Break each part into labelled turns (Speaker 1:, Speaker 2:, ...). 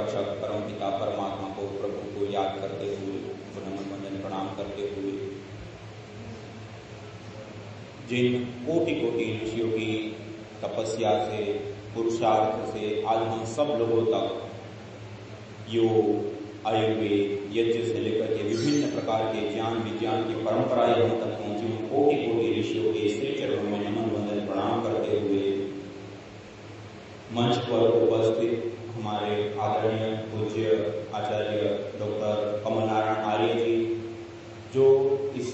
Speaker 1: रक्षक परम पिता परमात्मा को, प्रभु को याद करते हुए, नमन वंदन प्रणाम करते हुए, जिन कोटि कोटि ऋषियों की तपस्या से, पुरुषार्थ से आज हम सब लोगों तक योग, आयुर्वेद, यज्ञ से लेकर के विभिन्न प्रकार के ज्ञान विज्ञान की परंपराएं हम तक पहुंची, कोटि कोटि ऋषियों के श्री चरणों में नमन वंदन प्रणाम करते हुए मंच पर उपस्थित हमारे आदरणीय पूज्य आचार्य डॉक्टर कमल नारायण आर्य जी, जो इस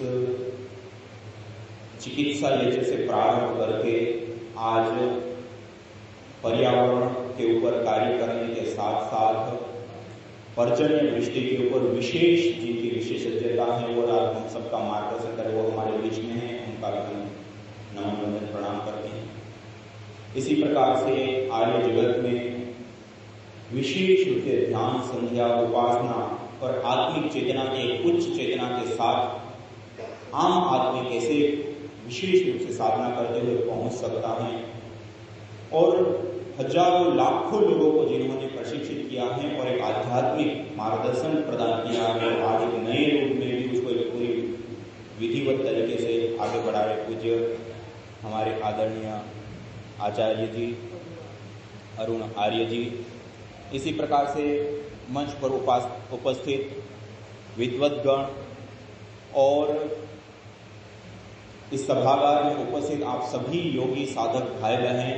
Speaker 1: चिकित्सा यज्ञ से प्रारंभ करके आज पर्यावरण के ऊपर कार्य करने के साथ साथ पर्जन्य वृष्टि के ऊपर विशेष जिनकी विशेषज्ञता है और आज हम सबका मार्गदर्शन करें, वो हमारे बीच में है, उनका भी हम नमन वंदन प्रणाम करते हैं। इसी प्रकार से आर्य जगत में विशेष रूप से ध्यान, संध्या, उपासना और आत्मिक चेतना के उच्च चेतना के साथ आम आदमी कैसे विशेष रूप से साधना करते हुए पहुंच सकता है, और हजारों लाखों लोगों को जिन्होंने प्रशिक्षित किया है और एक आध्यात्मिक मार्गदर्शन प्रदान किया है, आज एक नए रूप में भी उसको एक पूरी विधिवत तरीके से आगे बढ़ा रहे पूज्य हमारे आदरणीय आचार्य जी अरुण आर्य जी। इसी प्रकार से मंच पर उपस्थित विद्वद्गण और इस सभागार में उपस्थित आप सभी योगी साधक भाई बहन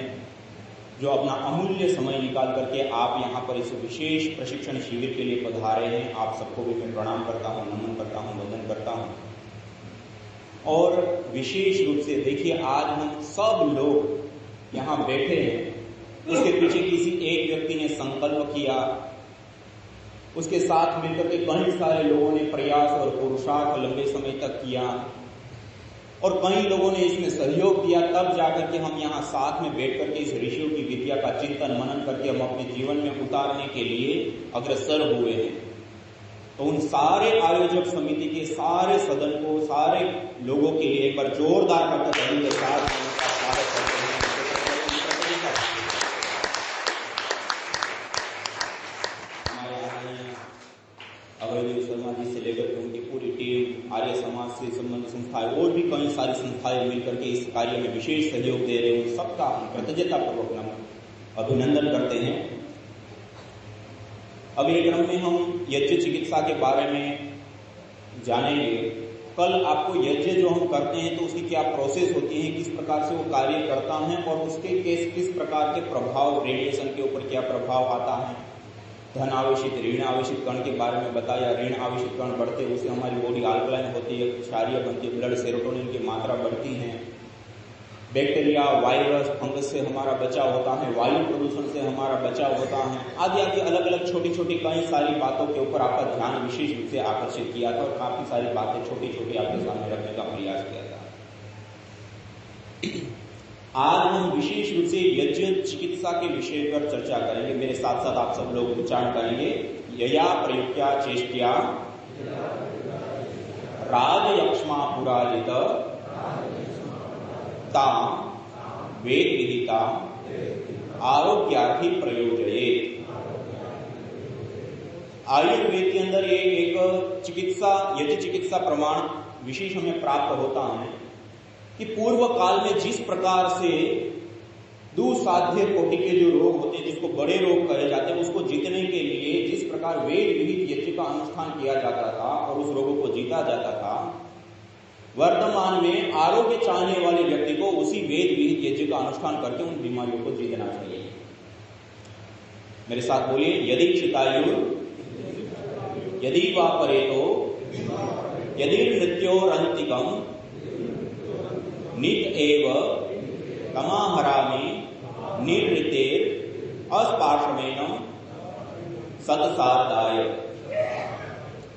Speaker 1: जो अपना अमूल्य समय निकाल करके आप यहाँ पर इस विशेष प्रशिक्षण शिविर के लिए पधारे हैं, आप सबको भी मैं प्रणाम करता हूँ, नमन करता हूँ, वंदन करता हूँ। और विशेष रूप से देखिए, आज हम सब लोग यहाँ बैठे हैं, उसके पीछे किसी एक व्यक्ति ने संकल्प किया, उसके साथ मिलकर के कई सारे लोगों ने प्रयास और पुरुषार्थ लंबे समय तक किया और कई लोगों ने इसमें सहयोग दिया, तब जाकर के हम यहाँ साथ में बैठ करके इस ऋषियों की विद्या का चिंतन मनन करके हम अपने जीवन में उतारने के लिए अग्रसर हुए हैं। तो उन सारे आयोजक समिति के सारे सदन को, सारे लोगों के लिए एक बार जोरदार ताली के साथ स्वागत करते हैं। अभयदेव शर्मा जी से लेकर के उनकी पूरी टीम, आर्य समाज से संबंधित संस्थाएं और भी कई सारी संस्थाएं मिलकर के इस कार्य में विशेष सहयोग दे रहे हैं, सबका हम कृतज्ञता पूर्वक अभिनंदन करते हैं। अगले क्रम में हम यज्ञ चिकित्सा के बारे में जानेंगे। कल आपको यज्ञ जो हम करते हैं तो उसकी क्या प्रोसेस होती है, किस प्रकार से वो कार्य करता है और उसके किस प्रकार के प्रभाव, रेडिएशन के ऊपर क्या प्रभाव आता है, धन आवेशित ऋण आवेशित कण के बारे में बताया। ऋण आवेशित कण बढ़ते उससे हमारी बॉडी अल्कलाइन होती है, क्षारीय बनती है, ब्लड सेरोटोनिन की मात्रा बढ़ती है, बैक्टीरिया, वायरस, फंगस से हमारा बचाव होता है, वायु प्रदूषण से हमारा बचाव होता है, आदि आदि अलग अलग छोटी छोटी कई सारी बातों के ऊपर आपका ध्यान विशेष रूप से आकर्षित किया था और काफी सारी बातें छोटी छोटी आपके सामने रखने का प्रयास किया था। आज हम विशेष रूप से यज्ञ चिकित्सा के विषय पर चर्चा करेंगे। मेरे साथ साथ आप सब लोग उच्चारण करेंगे। यया प्रयुक्त्या चेष्ट्या राजयक्ष्मा पुराजित ताम वेद विदिता आरोग्यार्थी प्रयोजयेत्। आयुर्वेद के अंदर ये एक चिकित्सा, यज्ञ चिकित्सा प्रमाण विशेष हमें प्राप्त होता है कि पूर्व काल में जिस प्रकार से दुसाध्य कोटि के जो रोग होते हैं, जिसको बड़े रोग कहे जाते हैं, उसको जीतने के लिए जिस प्रकार वेद विहित यज्ञ का अनुष्ठान किया जाता था और उस रोगों को जीता जाता था, वर्तमान में आरोग्य चाहने वाले व्यक्ति को उसी वेद विहित यज्ञ का अनुष्ठान करके उन बीमारियों को जीतना चाहिए। मेरे साथ बोलिए, यदि क्षितायु यदि वा परेतो यदि मृत्योरंतिकम नित एव तमाहरामि निर्ऋतेर अस्पार्श्वेन सतसारदाय।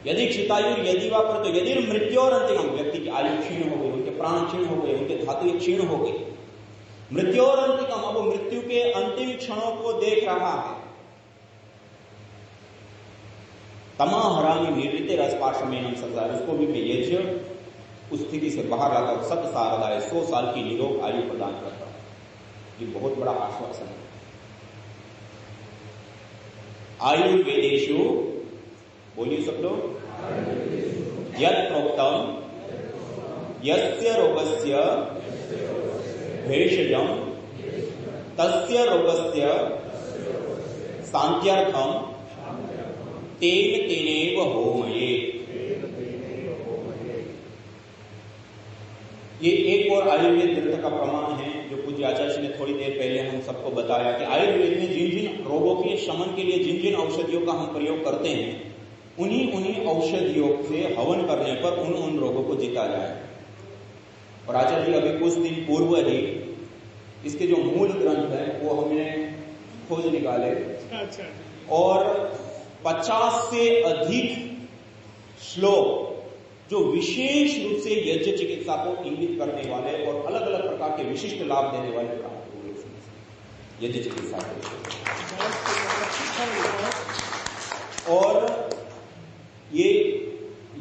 Speaker 1: यदि क्षितायु यदि वा पर, तो यदि मृत्योरंतिकम, व्यक्ति की आयु क्षीण हो गई, उनके प्राण क्षीण हो गए, उनके धातु क्षीण हो गई, मृत्योरंतिकम, अब मृत्यु के अंतिम क्षणों को देख रहा है, तमाहरामि निर्ऋतेर अस्पार्श्वेन सतसारदाय, उसको भी यज्ञ उस स्थिति से बाहर लाता हूं, सतसारदाय, 100 साल की निरोग आयु प्रदान करता हूं। ये बहुत बड़ा आश्वासन है। आयुर्वेदेषु, बोलिए सब लोग, यत् प्रोक्तम यस्य रोगस्य भेषजम तस्य रोगस्य शान्त्यर्थम तेन तेनैव होमये। ये एक और आयुर्वेद ग्रंथ का प्रमाण है जो पूज्य आचार्य ने थोड़ी देर पहले हम सबको बताया कि आयुर्वेद में जिन जिन रोगों के शमन के लिए जिन जिन औषधियों का हम प्रयोग करते हैं, उन्हीं औषधियों से हवन करने पर उन रोगों को जीता जाए। और आचार्य जी अभी कुछ दिन पूर्व ही इसके जो मूल ग्रंथ है वो हमने खोज निकाले और 50 से अधिक श्लोक जो विशेष रूप से यज्ञ चिकित्सा को इंगित करने वाले और अलग अलग प्रकार के विशिष्ट लाभ देने वाले प्राप्त हुए यज्ञ चिकित्सा को। और ये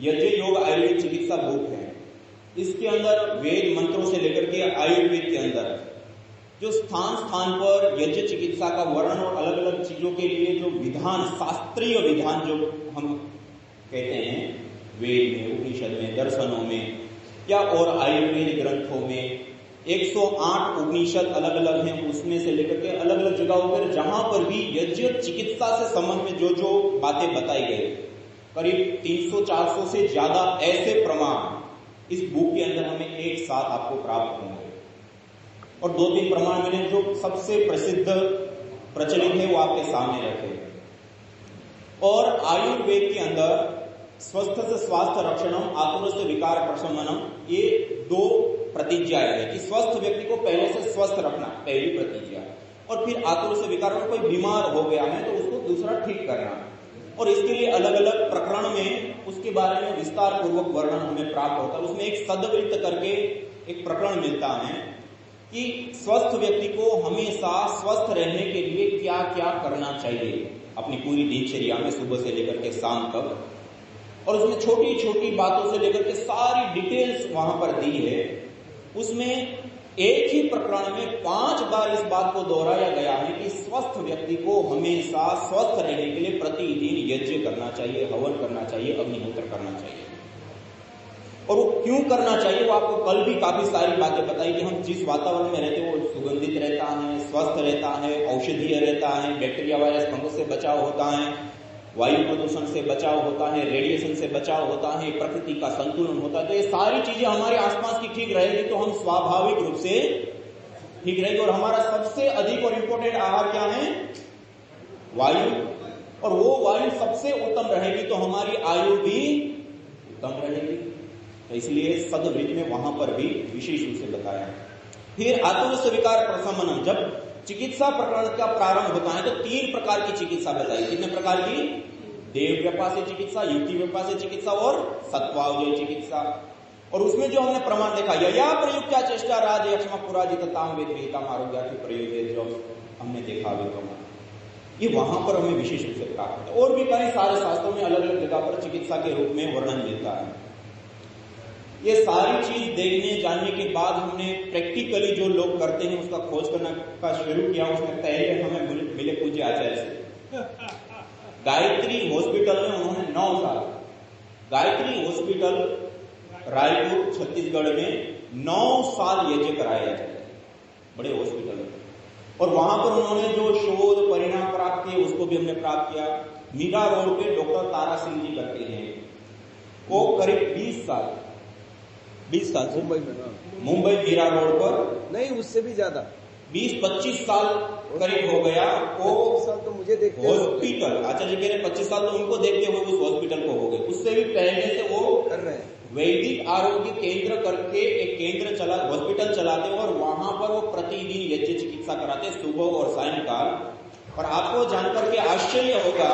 Speaker 1: यज्ञ योग आयुर्वेद चिकित्सा बुक है। इसके अंदर वेद मंत्रों से लेकर के आयुर्वेद के अंदर जो स्थान स्थान पर यज्ञ चिकित्सा का वर्णन और अलग अलग चीजों के लिए जो विधान, शास्त्रीय विधान जो हम कहते हैं वेद में, उपनिषद में, दर्शनों में या और आयुर्वेद ग्रंथों में 108 उपनिषद अलग अलग हैं, उसमें से लेकर के अलग अलग जगहों पर जहां पर भी यज्ञ चिकित्सा से संबंध में जो जो बातें बताई गई, करीब 300-400 से ज्यादा ऐसे प्रमाण इस बुक के अंदर हमें एक साथ आपको प्राप्त होंगे। और 2-3 प्रमाण मैंने जो सबसे प्रसिद्ध प्रचलित है वो आपके सामने रखे। और आयुर्वेद के अंदर स्वस्थ से स्वास्थ्य रक्षणम, आतुर से विकार प्रशमनम, ये 2 प्रतिज्ञाएं है कि स्वस्थ व्यक्ति को पहले से स्वस्थ रखना, पहली प्रतिज्ञा, और फिर आतुर से विकार में कोई बीमार हो गया है तो उसको दूसरा ठीक करना। और इसके लिए अलग अलग प्रकरण में उसके बारे में विस्तार पूर्वक वर्णन हमें प्राप्त होता है। उसमें एक सदवृत्त करके एक प्रकरण मिलता है कि स्वस्थ व्यक्ति को हमेशा स्वस्थ रहने के लिए क्या क्या करना चाहिए अपनी पूरी दिनचर्या में, सुबह से लेकर के शाम तक। और उसमें छोटी छोटी बातों से लेकर के सारी डिटेल्स वहां पर दी है। उसमें एक ही प्रकरण में 5 बार इस बात को दोहराया गया है कि स्वस्थ व्यक्ति को हमेशा स्वस्थ रहने के लिए प्रतिदिन यज्ञ करना चाहिए, हवन करना चाहिए, अग्निहोत्र करना चाहिए। और वो क्यों करना चाहिए वो आपको कल भी काफी सारी बातें बताई कि हम जिस वातावरण में रहते हैं वो सुगंधित रहता है, स्वस्थ रहता है, औषधीय रहता है, बैक्टीरिया वायरस फंगस से बचाव होता है, वायु प्रदूषण से बचाव होता है, रेडिएशन से बचाव होता है, प्रकृति का संतुलन होता है। तो ये सारी चीजें हमारे आसपास की ठीक रहेगी तो हम स्वाभाविक रूप से ठीक रहेंगे। और हमारा सबसे अधिक और इंपॉर्टेंट आहार क्या है? वायु। और वो वायु सबसे उत्तम रहेगी तो हमारी आयु भी उत्तम रहेगी। तो इसलिए सदवृत्त में वहां पर भी विशेष रूप से बताया। फिर आतुर से विकार प्रशमनम, जब चिकित्सा प्रकरण का प्रारंभ होता है तो 3 प्रकार की चिकित्सा बताई। कितने प्रकार की? देव व्यापार से चिकित्सा, युक्ति व्यापार से चिकित्सा और सत्वावजय चिकित्सा। और उसमें जो हमने प्रमाण देखा, यया प्रयुक्ता चेष्टा राज यक्ष्मा पुराजितताम वेद विहिताम आरोग्यार्थी प्रयोग, जो हमने देखा अभी प्रमाण, ये वहां पर हमें विशेष रूप से प्राप्त होता है। और भी कई सारे शास्त्रों में अलग अलग जगह पर चिकित्सा के रूप में वर्णन मिलता है। ये सारी चीज देखने जानने के बाद हमने प्रैक्टिकली जो लोग करते हैं उसका खोज करना का शुरू किया। उसमें पहले हमें मिले पूज्य आचार्य से। गायत्री हॉस्पिटल में उन्होंने 9 साल, गायत्री हॉस्पिटल रायपुर छत्तीसगढ़ में 9 साल यज्ञ कराया जाता है, बड़े हॉस्पिटल में। और वहां पर उन्होंने जो शोध परिणाम प्राप्त किए उसको भी हमने प्राप्त किया। मीरा रोड पे डॉक्टर तारा सिंह जी करते हैं, वो करीब 20 साल मुंबई में, मुंबई मीरा रोड पर, नहीं उससे भी ज्यादा 20-25 साल करीब हो गया। वो 25 साल तो मुझे देखते हॉस्पिटल, आचार्य जी कह रहे 25 साल तो उनको देखते हुए उस हॉस्पिटल को हो गए। उससे भी पहले से वो कर रहे हैं, वैदिक आरोग्य केंद्र करके एक केंद्र चला, हॉस्पिटल चलाते हैं और वहां पर वो प्रतिदिन यज्ञ चिकित्सा कराते सुबह और सायंकाल। और आपको जानकर के आश्चर्य होगा,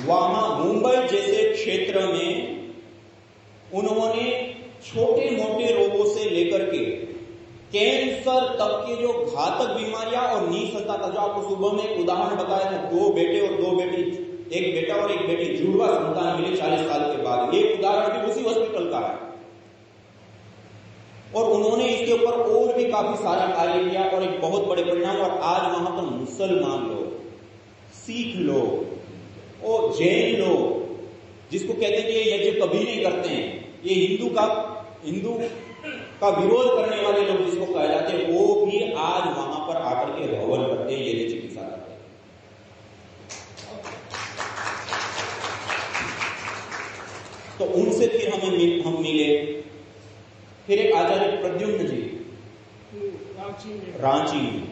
Speaker 1: वहां मुंबई जैसे क्षेत्र में उन्होंने छोटे मोटे रोगों से लेकर के कैंसर तक के जो घातक बीमारियां और निसंतान, जो आपको सुबह में एक उदाहरण बताया था, 2 बेटे और 2 बेटी, एक बेटा और एक बेटी, जुड़वा संतान मिले 40 साल के बाद, ये उदाहरण भी उसी हॉस्पिटल का है। और उन्होंने इसके ऊपर और भी काफी सारा कार्य किया और एक बहुत बड़े परिणाम। और आज वहां पर मुसलमान लोग सिख लोग, और जैन लोग, जिसको कहते हैं कि ये यज्ञ कभी नहीं करते हैं, ये हिंदू का विरोध करने वाले लोग जिसको कहे जाते हैं, वो भी आज वहां पर आकर के हवन करते हैं, यज्ञ चिकित्सा करते हैं। तो उनसे फिर हम मिले। फिर एक आचार्य प्रद्युम्न जी रांची में,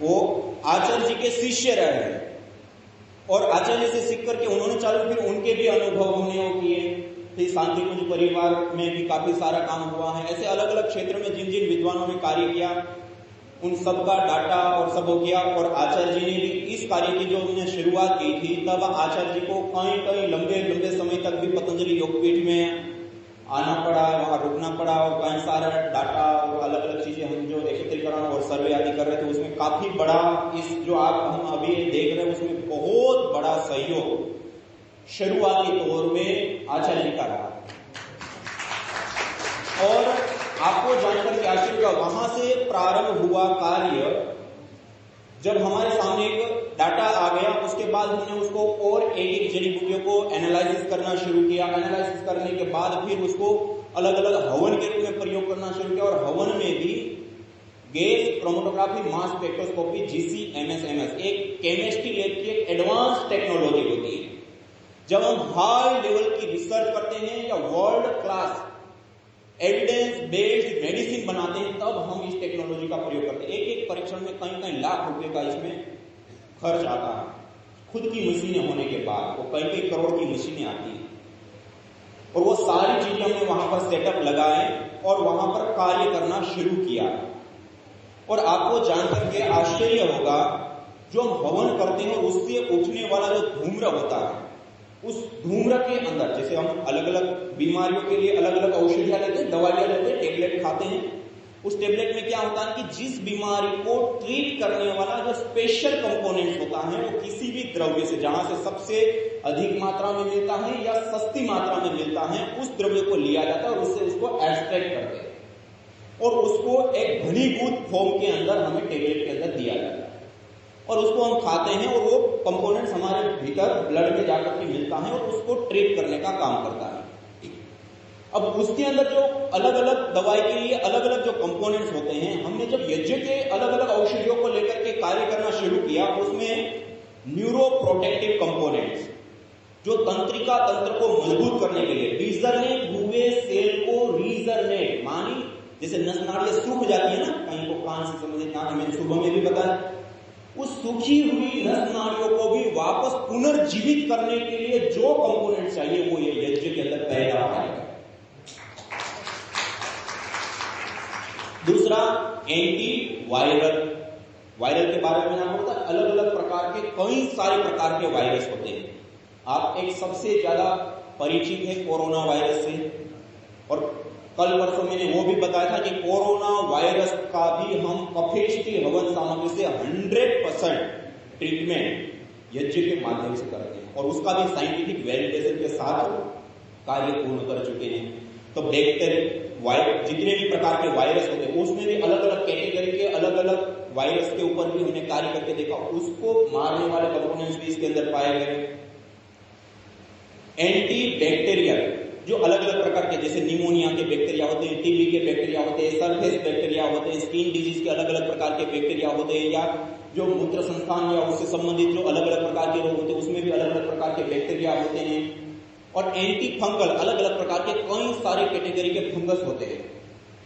Speaker 1: वो आचार्य जी के शिष्य रहे हैं, और आचार्य से सीख करके उन्होंने चालू, फिर उनके भी अनुभव हमने किए। फिर शांति कुंज परिवार में भी काफी सारा काम हुआ है। ऐसे अलग अलग क्षेत्र में जिन जिन विद्वानों ने कार्य किया, उन सबका डाटा और सब हो गया। और आचार्य जी ने भी इस कार्य की जो उन्होंने शुरुआत की थी, तब आचार्य जी को कई लंबे समय तक भी पतंजलि योगपीठ में आना पड़ा, वहां रुकना पड़ा, और कई सारा डाटा और अलग अलग चीजें हम जो एकत्रीकरण और सर्वे आदि कर रहे थे, उसमें काफी बड़ा, इस जो हम अभी देख रहे हैं उसमें बहुत बड़ा सहयोग शुरुआती तौर में आचार्य जी का रहा। और आपको जानकर के आश्चर्य, वहां से प्रारंभ हुआ कार्य। जब हमारे सामने एक डाटा आ गया, उसके बाद हमने उसको और एक जड़ी बूटियों को एनालिसिस करना शुरू किया। एनालिसिस करने के बाद फिर उसको अलग अलग हवन के रूप में प्रयोग करना शुरू किया। और हवन में भी gas chromatography, mass spectroscopy, GC-MS, एक केमिस्ट्री लैब की एक एडवांस टेक्नोलॉजी होती है। जब हम हाई लेवल की रिसर्च करते हैं या world class evidence based medicine बनाते हैं, तब हम इस टेक्नोलॉजी का प्रयोग करते हैं। एक परीक्षण में कई लाख रुपए का इसमें खर्च आता है। खुद की मशीनें होने के बाद वो कई करोड़ की मशीनें आती हैं, और वो सारी चीजें हमने वहां पर सेटअप लगाए और वहां पर कार्य करना शुरू किया। और आपको जानकर के आश्चर्य होगा, जो हम हवन करते हैं और उससे उठने वाला जो धूम्र होता है, उस धूम्र के अंदर, जैसे हम अलग अलग बीमारियों के लिए अलग अलग औषधियां लेते हैं, दवाइयां लेते हैं, टेबलेट खाते हैं, उस टेबलेट में क्या होता है कि जिस बीमारी को ट्रीट करने वाला जो स्पेशल कंपोनेंट होता है, वो किसी भी द्रव्य से, जहां से सबसे अधिक मात्रा में मिलता है या सस्ती मात्रा में मिलता है, उस द्रव्य को लिया जाता है और उससे उसको एक्सट्रैक्ट करते हैं, और उसको एक घनीभूत फॉर्म के अंदर हमें टेबलेट के अंदर दिया जाता है, और उसको हम खाते हैं, और वो कंपोनेंट्स हमारे भीतर ब्लड में जाकर के मिलता है और उसको ट्रीट करने का काम करता है। अब उसके अंदर जो अलग अलग दवाई के लिए अलग अलग जो कंपोनेंट्स होते हैं, हमने जब यज्ञ के अलग अलग औषधियों को लेकर के कार्य करना शुरू किया, उसमें न्यूरो प्रोटेक्टिव कंपोनेंट्स, जो तंत्रिका तंत्र को मजबूत करने के लिए, रीजनेट हुए सेल को रीजनेट, मानी जैसे नस नाड़ियां सूख जाती है ना, कहीं को कान से संबंधित, ना हमें सुबह में भी बताया, उस सूखी हुई नस नाड़ियों को भी वापस पुनर्जीवित करने के लिए जो कंपोनेंट चाहिए, वो ये यज्ञ के अंदर पैदा आएगा। दूसरा, एंटी वायरल। वायरल के बारे में आपको पता है, अलग अलग प्रकार के, कई सारे प्रकार के वायरस होते हैं। आप एक सबसे ज्यादा परिचित है कोरोना वायरस से, और कल परसों मैंने वो भी बताया था कि कोरोना वायरस का भी हम कफेष्टि हवन सामग्री से 100% ट्रीटमेंट यज्ञ के माध्यम से करते हैं, और उसका भी साइंटिफिक वैलिडेशन के साथ कार्य पूर्ण कर चुके हैं। तो बैक्टीरिया, जितने भी प्रकार के वायरस होते हैं, उसमें भी अलग अलग कैटेगरी के अलग अलग वायरस के ऊपर भी हमने कार्य करके देखा, उसको मारने वाले कंपोनेंट्स भी इसके अंदर पाए गए। एंटी बैक्टीरियल, जो अलग अलग प्रकार के, जैसे निमोनिया के बैक्टीरिया होते हैं, टीबी के बैक्टीरिया होते हैं, सरफेस बैक्टीरिया होते हैं, स्किन डिजीज के अलग अलग प्रकार के बैक्टीरिया होते हैं, या जो मूत्र संस्थान या उससे संबंधित जो अलग अलग प्रकार के रोग होते हैं, उसमें भी अलग अलग प्रकार के बैक्टीरिया होते हैं। और एंटी फंगल, अलग अलग प्रकार के कई सारे कैटेगरी के फंगस होते हैं,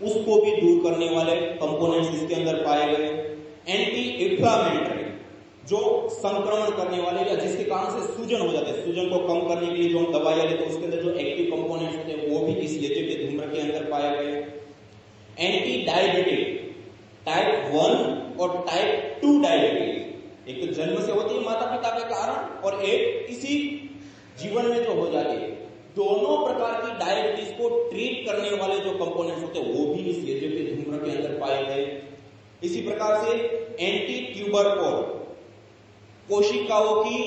Speaker 1: उसको भी दूर करने वाले कंपोनेंट्स इसके अंदर पाए गए। एंटी इंफ्लामेटरी, जो संक्रमण करने वाले या जिसके कारण से सूजन हो जाते हैं, सूजन को कम करने के लिए जो हम दवाइयां लेते हैं, उसके अंदर जो एक्टिव कंपोनेंट्स होते हैं, वो भी इस यज्ञ के धूम्र के अंदर पाए गए। एंटी डायबिटिक, टाइप 1 और टाइप 2 डायबिटीज, एक तो जन्म से होती है माता पिता के कारण, और एक इसी जीवन में जो हो जाती है, दोनों प्रकार की डायबिटीज को ट्रीट करने वाले जो कंपोनेंट्स होते हैं, वो भी इस यज्ञ के धूम्र के अंदर पाए गए। इसी प्रकार से एंटी ट्यूबरकुलोर, कोशिकाओं की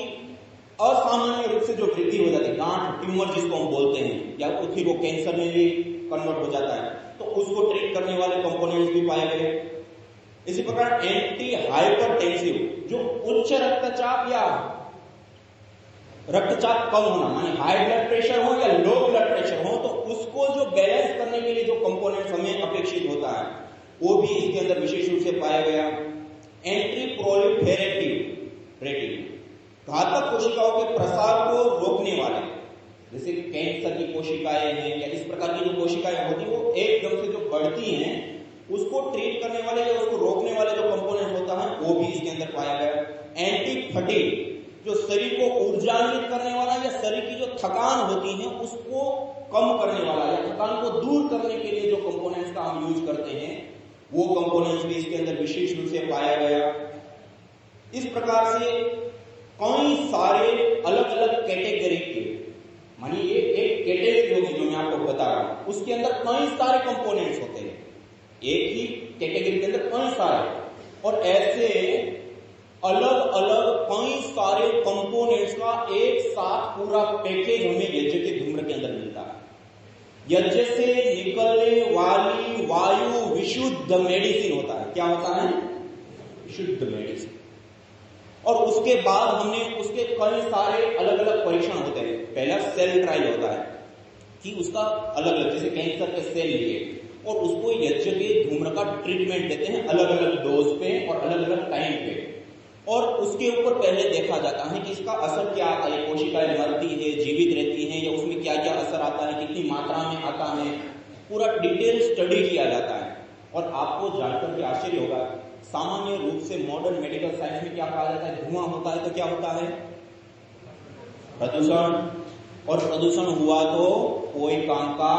Speaker 1: असामान्य रूप से जो वृद्धि हो जाती है, गांठ ट्यूमर जिसको हम बोलते हैं, या तो फिर वो कैंसर में भी कन्वर्ट हो जाता है, तो उसको ट्रीट करने वाले कंपोनेंट्स भी पाए गए। इसी प्रकार एंटी हाइपरटेंसिव, जो उच्च रक्तचाप या रक्तचाप कम होना, माने हाई ब्लड प्रेशर हो या लो ब्लड प्रेशर हो, तो उसको जो बैलेंस करने के लिए जो कंपोनेंट्स हमें अपेक्षित होता है वो भी इसके अंदर विशेष रूप से पाया गया। एंटी प्रोलिफेरेटिव रेटिव, घातक कोशिकाओं के प्रसार को रोकने वाले, जैसे कैंसर की कोशिकाएं हैं या इस प्रकार की जो कोशिकाएं होती है वो एकदम से जो बढ़ती हैं उसको ट्रीट करने वाले या उसको रोकने वाले जो कंपोनेंट होता है वो भी इसके अंदर पाया गया। एंटी फटीग, जो शरीर को ऊर्जान्वित करने वाला या शरीर की जो थकान होती है उसको कम करने वाला या थकान को दूर करने के लिए जो कंपोनेंट्स का हम यूज करते हैं वो कंपोनेंट्स भी इसके अंदर विशेष रूप से पाया गया। इस प्रकार से कई सारे अलग अलग कैटेगरी के, मानिए ये एक कैटेगरी होगी जो मैं आपको बता रहा हूं, उसके अंदर कई सारे कंपोनेंट्स होते हैं, एक ही कैटेगरी के अंदर कई सारे, और ऐसे अलग अलग कई सारे कंपोनेंट्स का एक साथ पूरा पैकेज हमें यज्ञ के धूम्र के अंदर मिलता है। यज्ञ से निकलने वाली वायु विशुद्ध मेडिसिन होता है। क्या होता है? शुद्ध मेडिसिन। और उसके बाद हमने उसके कई सारे अलग अलग परीक्षण होते हैं। पहला सेल ट्रायल होता है कि उसका अलग अलग, जैसे कैंसर के सेल लिए और उसको यज्ञ के धूम्र का ट्रीटमेंट देते हैं अलग अलग डोज पे और अलग अलग टाइम पे, और उसके ऊपर पहले देखा जाता है कि इसका असर क्या आता है, कोशिकाएं मरती है, जीवित रहती हैं, या उसमें क्या क्या असर आता है, कितनी मात्रा में आता है, पूरा डिटेल स्टडी किया जाता है। और आपको जानकर के आश्चर्य होगा, सामान्य रूप से मॉडर्न मेडिकल साइंस में क्या कहा जाता है, धुआं होता है तो क्या होता है? प्रदूषण। और प्रदूषण हुआ तो कोई काम का,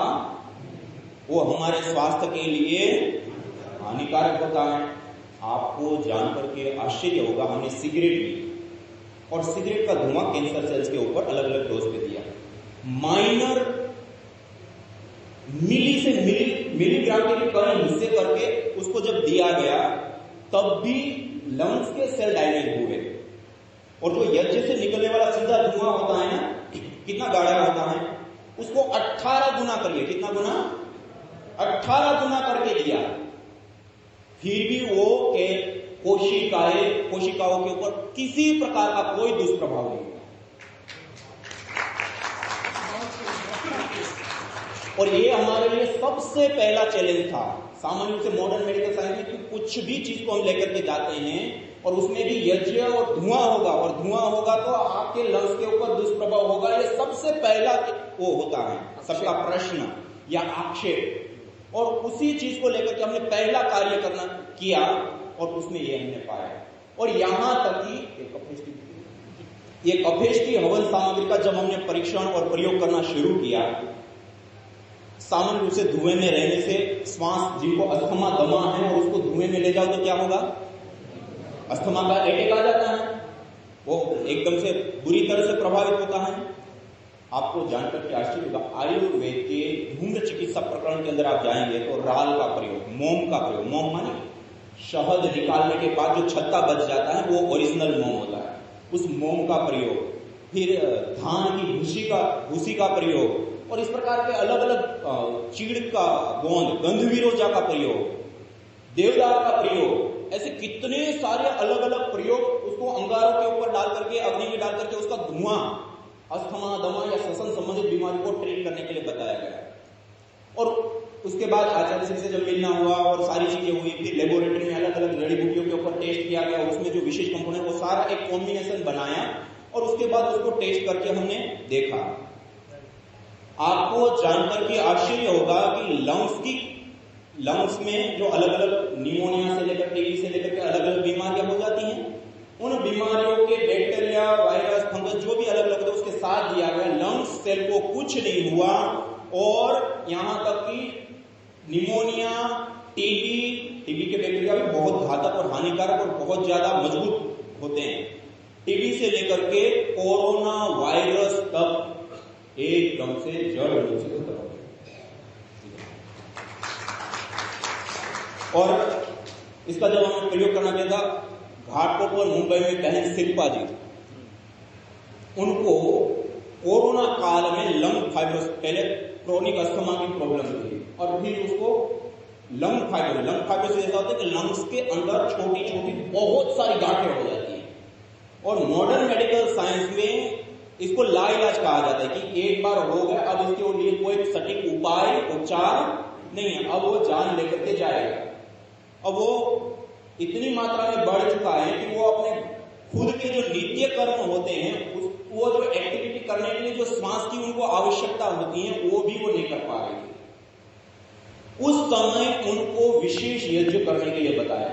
Speaker 1: वो हमारे स्वास्थ्य के लिए हानिकारक होता है। आपको जानकर के आश्चर्य होगा, हमने सिगरेट ली और सिगरेट का धुआं कैंसर सेल्स के ऊपर अलग अलग डोज पे दिया, माइनर मिली से मिलीग्राम के भी कम हिस्से करके उसको जब दिया गया तब भी लंग्स के सेल डैमेज हुए। और जो यज्ञ से निकलने वाला सीधा धुआं होता है ना, कितना गाढ़ा होता है, उसको 18 गुना करिए, कितना गुना? 18 गुना करके दिया, फिर भी वो कोशिकाओं के ऊपर किसी प्रकार का कोई दुष्प्रभाव नहीं हुआ। और ये हमारे लिए सबसे पहला चैलेंज था। सामान्य रूप से मॉडर्न मेडिकल साइंस में कि कुछ भी चीज को हम लेकर के जाते हैं और उसमें भी यज्ञ और धुआं होगा, और धुआं होगा तो आपके लंग्स के ऊपर दुष्प्रभाव होगा, ये सबसे पहला वो होता है सबका प्रश्न या आक्षेप। और उसी चीज को लेकर के हमने पहला कार्य करना किया और उसमें ये हमने पाया। और यहां तक कि ये कफेष्टी हवन सामग्री का जब हमने परीक्षण और प्रयोग करना शुरू किया, सामान्य रूप से धुएं में रहने से श्वास, जिनको अस्थमा दमा है और उसको धुएं में ले जाओ तो क्या होगा? अस्थमा का अटैक आ जाता है, वो एकदम से बुरी तरह से प्रभावित होता है। आपको जानकर के आश्चर्य होगा, आयुर्वेद के धूम्र चिकित्सा प्रकरण के अंदर आप जाएंगे तो राल का प्रयोग, मोम का प्रयोग, मोम माने शहद निकालने के बाद जो छत्ता बच जाता है वो ओरिजिनल मोम होता है, उस मोम का प्रयोग, फिर धान की भूसी का प्रयोग, और इस प्रकार के अलग अलग चीड़ का गोंद, गंधविरोजा का प्रयोग, देवदार का प्रयोग, ऐसे कितने सारे अलग अलग प्रयोग, उसको अंगारों के ऊपर डाल करके, अग्नि में डाल करके उसका धुआं अस्थमा, दमा या श्वसन संबंधित बीमारी को ट्रीट करने के लिए बताया गया। और उसके बाद आचार्य श्री से जब मिलना हुआ और सारी चीजें हुई, फिर लेबोरेटरी में अलग अलग जड़ी बूटियों के ऊपर टेस्ट किया गया, उसमें जो विशेष कंपोनेंट वो सारा एक कॉम्बिनेशन बनाया और उसके बाद उसको टेस्ट करके हमने देखा। आपको जानकर के आश्चर्य होगा कि लंग्स में जो अलग अलग निमोनिया से लेकर टीबी से लेकर के अलग अलग बीमारियां हो जाती हैं, उन बीमारियों के बैक्टीरिया, वायरस, फंगस जो भी अलग अलग उसके साथ दिया गया, लंग्स सेल को कुछ नहीं हुआ। और यहां तक कि निमोनिया, टीबी के बैक्टीरिया भी बहुत घातक और हानिकारक और बहुत ज्यादा मजबूत होते हैं। टीबी से लेकर के कोरोना वायरस तक एकदम से जड़ रूप से खत्म हो गया। और इसका जब हमें प्रयोग करना चाहिए था, घाटकोपर मुंबई में बहन शिल्पा जी, उनको कोरोना काल में लंग फाइब्रोस, पहले क्रोनिक अस्थमा की प्रॉब्लम थी और फिर उसको लंग फाइब्रोसिस ऐसा होता है कि लंग्स के अंदर छोटी छोटी बहुत सारी गांठें हो जाती हैं, और मॉडर्न मेडिकल साइंस में इसको लाइलाज कहा जाता है कि एक बार हो गया, अब इसके लिए कोई सटीक उपाय उपचार नहीं है, अब वो जान लेकर के जाएगा। अब वो इतनी मात्रा में बढ़ चुका है कि वो अपने खुद के जो नित्य कर्म होते हैं, वो जो एक्टिविटी करने के लिए जो श्वास की उनको आवश्यकता होती है, वो भी वो नहीं कर पा रहे थे। उस समय उनको विशेष यज्ञ करने के लिए बताया,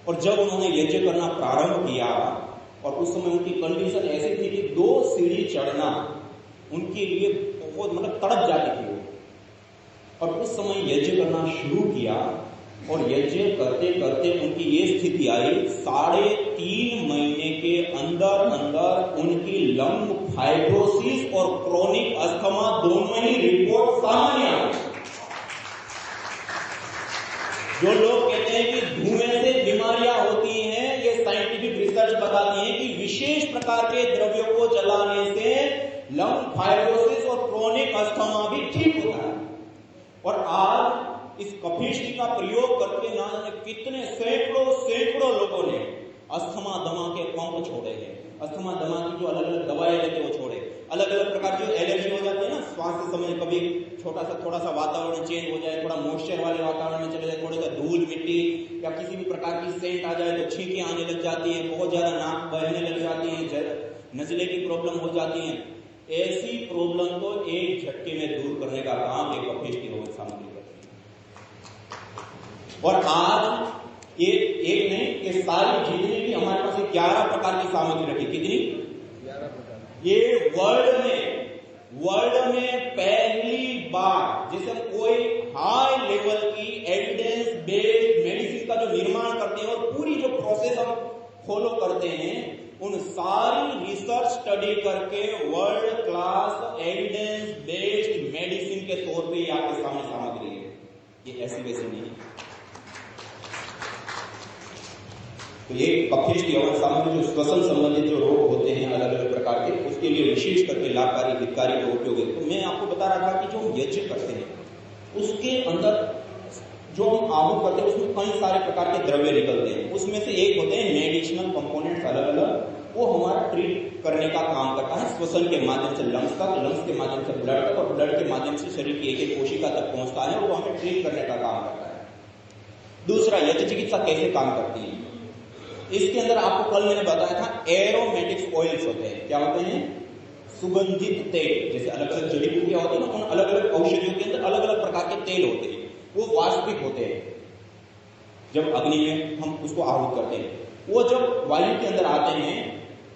Speaker 1: और जब उन्होंने यज्ञ करना प्रारंभ किया, और उस समय उनकी कंडीशन ऐसी थी कि 2 सीढ़ी चढ़ना उनके लिए बहुत तड़प जाती थी वो, और उस समय यज्ञ करना शुरू किया, और यज्ञ करते करते उनकी ये स्थिति आई, 3.5 महीने के अंदर अंदर उनकी लंग फाइब्रोसिस और क्रोनिक अस्थमा दोनों ही रिपोर्ट सामने आई। जो लोग कहते हैं कि धुएं से बीमारियां होती हैं, ये साइंटिफिक रिसर्च बताती है कि विशेष प्रकार के द्रव्यों को जलाने से लंग फाइब्रोसिस और क्रोनिक अस्थमा भी ठीक होता है। और आज इस कफीश्ती का प्रयोग करके ना जाने कितने सैकड़ों लोगों ने अस्थमा दमा के पंप छोड़े हैं, अस्थमा दमा की जो अलग अलग दवाएं लेते वो छोड़े, अलग अलग प्रकार की एलर्जी हो जाती है ना श्वास के समय, कभी थोड़ा सा वातावरण चेंज हो जाए, थोड़ा मॉइस्चर वाले वातावरण में चले जाए, थोड़ा सा धूल मिट्टी या किसी भी प्रकार की सेंट आ जाए तो छींकें आने लग जाती है, बहुत ज्यादा नाक बहने लग जाती है, नजले की प्रॉब्लम हो जाती है। ऐसी प्रॉब्लम को एक झटके में दूर करने का काम एक कफीश्ती हवन सामग्री करती है। और आज एक नहीं, ये सारी जितनी भी हमारे पास 11 प्रकार की सामग्री रखी, कितनी 11 प्रकार। ये वर्ल्ड में पहली बार जैसे हम कोई हाई लेवल की एविडेंस बेस्ड मेडिसिन का जो निर्माण करते हैं और पूरी जो प्रोसेस हम फॉलो करते हैं, उन सारी रिसर्च स्टडी करके world class evidence based medicine के तौर पे ये आपके सामने सामग्री है, ये ऐसी वैसी नहीं है। तो ये कफीश्ती हवन सामग्री जो श्वसन संबंधित जो रोग होते हैं अलग अलग प्रकार के, उसके लिए विशेष करके लाभकारी हितकारी का उपयोग है। तो मैं आपको बता रहा था कि जो यज्ञ करते हैं उसके अंदर जो हम आहूत करते हैं उसमें कई सारे प्रकार के द्रव्य निकलते हैं, उसमें से एक होते हैं मेडिसिनल कंपोनेंट्स अलग अलग, वो हमारा ट्रीट करने का काम करता है श्वसन के माध्यम से लंग्स तक, लंग्स के माध्यम से ब्लड तक, और ब्लड के माध्यम से शरीर की एक एक कोशिका तक पहुंचता है, वो हमें ट्रीट करने का काम करता है। दूसरा, यज्ञ चिकित्सा कैसे काम करती है, इसके अंदर आपको कल मैंने बताया था एरोमेटिक्स ऑयल्स होते हैं। क्या होते हैं? सुगंधित तेल। जैसे अलग अलग जड़ी बूटियां होती है ना, उन अलग अलग औषधियों के अंदर अलग अलग प्रकार के तेल होते हैं, वो वाष्पिक होते हैं। जब अग्नि में हम उसको आहूत करते हैं, वो जब वायु के अंदर आते हैं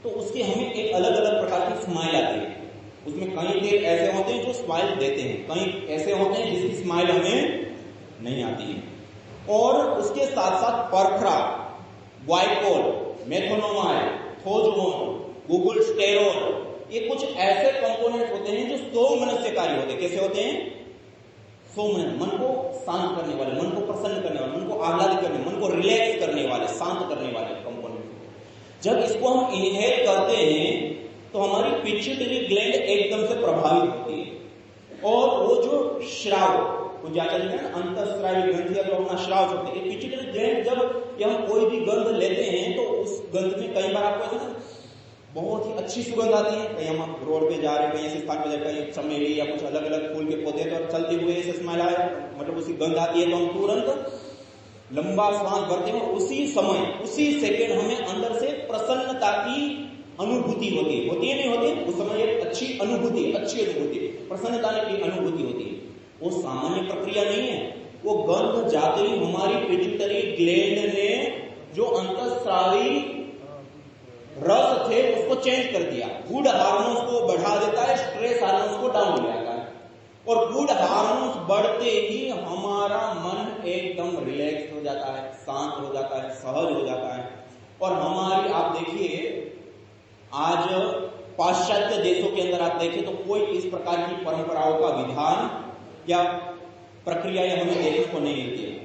Speaker 1: तो उसके हमें एक अलग अलग प्रकार की स्माइल आती है। उसमें कई तेल ऐसे होते हैं जो स्माइल देते हैं, कई ऐसे होते हैं जिसकी स्माइल हमें नहीं आती है। और उसके साथ साथ परफ्रा, ग्लाइकोल, मेथोनोमाइड, थोजोन, गुगुलस्टेरोल, ये कुछ ऐसे कंपोनेंट होते हैं जो सौमनस्यकारी होते हैं। कैसे होते हैं? सौमन, मन को शांत करने वाले, मन को प्रसन्न करने वाले, मन को आह्लादित करने, मन को रिलैक्स करने वाले, शांत करने वाले कंपोनेंट। जब इसको हम इनहेल करते हैं तो हमारी पिट्यूटरी ग्लैंड एकदम से प्रभावित होती है, और वो जो श्राव को जाकर अंतःस्रावी ग्रंथियां जो अपना श्राव छोड़ते हैं, पिट्यूटरी ग्लैंड जब हम कोई भी गंध लेते हैं तो उस गंध में कई बार आपको ऐसा बहुत ही अच्छी सुगंध आती है। कहीं हम रोड पे जा रहे हैं, कहीं ऐसे स्थान पे जा रहे हैं, चमेली या कुछ अलग अलग फूल के पौधे, तो चलते हुए ऐसे स्मेल आए, मतलब उसकी गंध आती है, तो हम तुरंत लंबा श्वास भरते हैं, उसी समय उसी सेकेंड हमें अंदर से प्रसन्नता की अनुभूति होती है नहीं होती? उस समय एक अच्छी अनुभूति, प्रसन्नता की अनुभूति होती है। वो सामान्य प्रक्रिया नहीं है, वो गंध जाते ही हमारी पिट्यूटरी ग्लैंड ने जो अंतःस्रावी रस थे उसको चेंज कर दिया, गुड हार्मोन्स को बढ़ा देता है, स्ट्रेस हार्मोन्स को डाउन ले आता है, और गुड हार्मोन्स बढ़ते ही हमारा मन एकदम रिलैक्स हो जाता है, शांत हो जाता है, सहज हो जाता है। और हमारी आप देखिए आज पाश्चात्य देशों के अंदर आप देखें तो कोई इस प्रकार की परंपराओं का विधान या प्रक्रिया हमें देखने को नहीं मिलती है।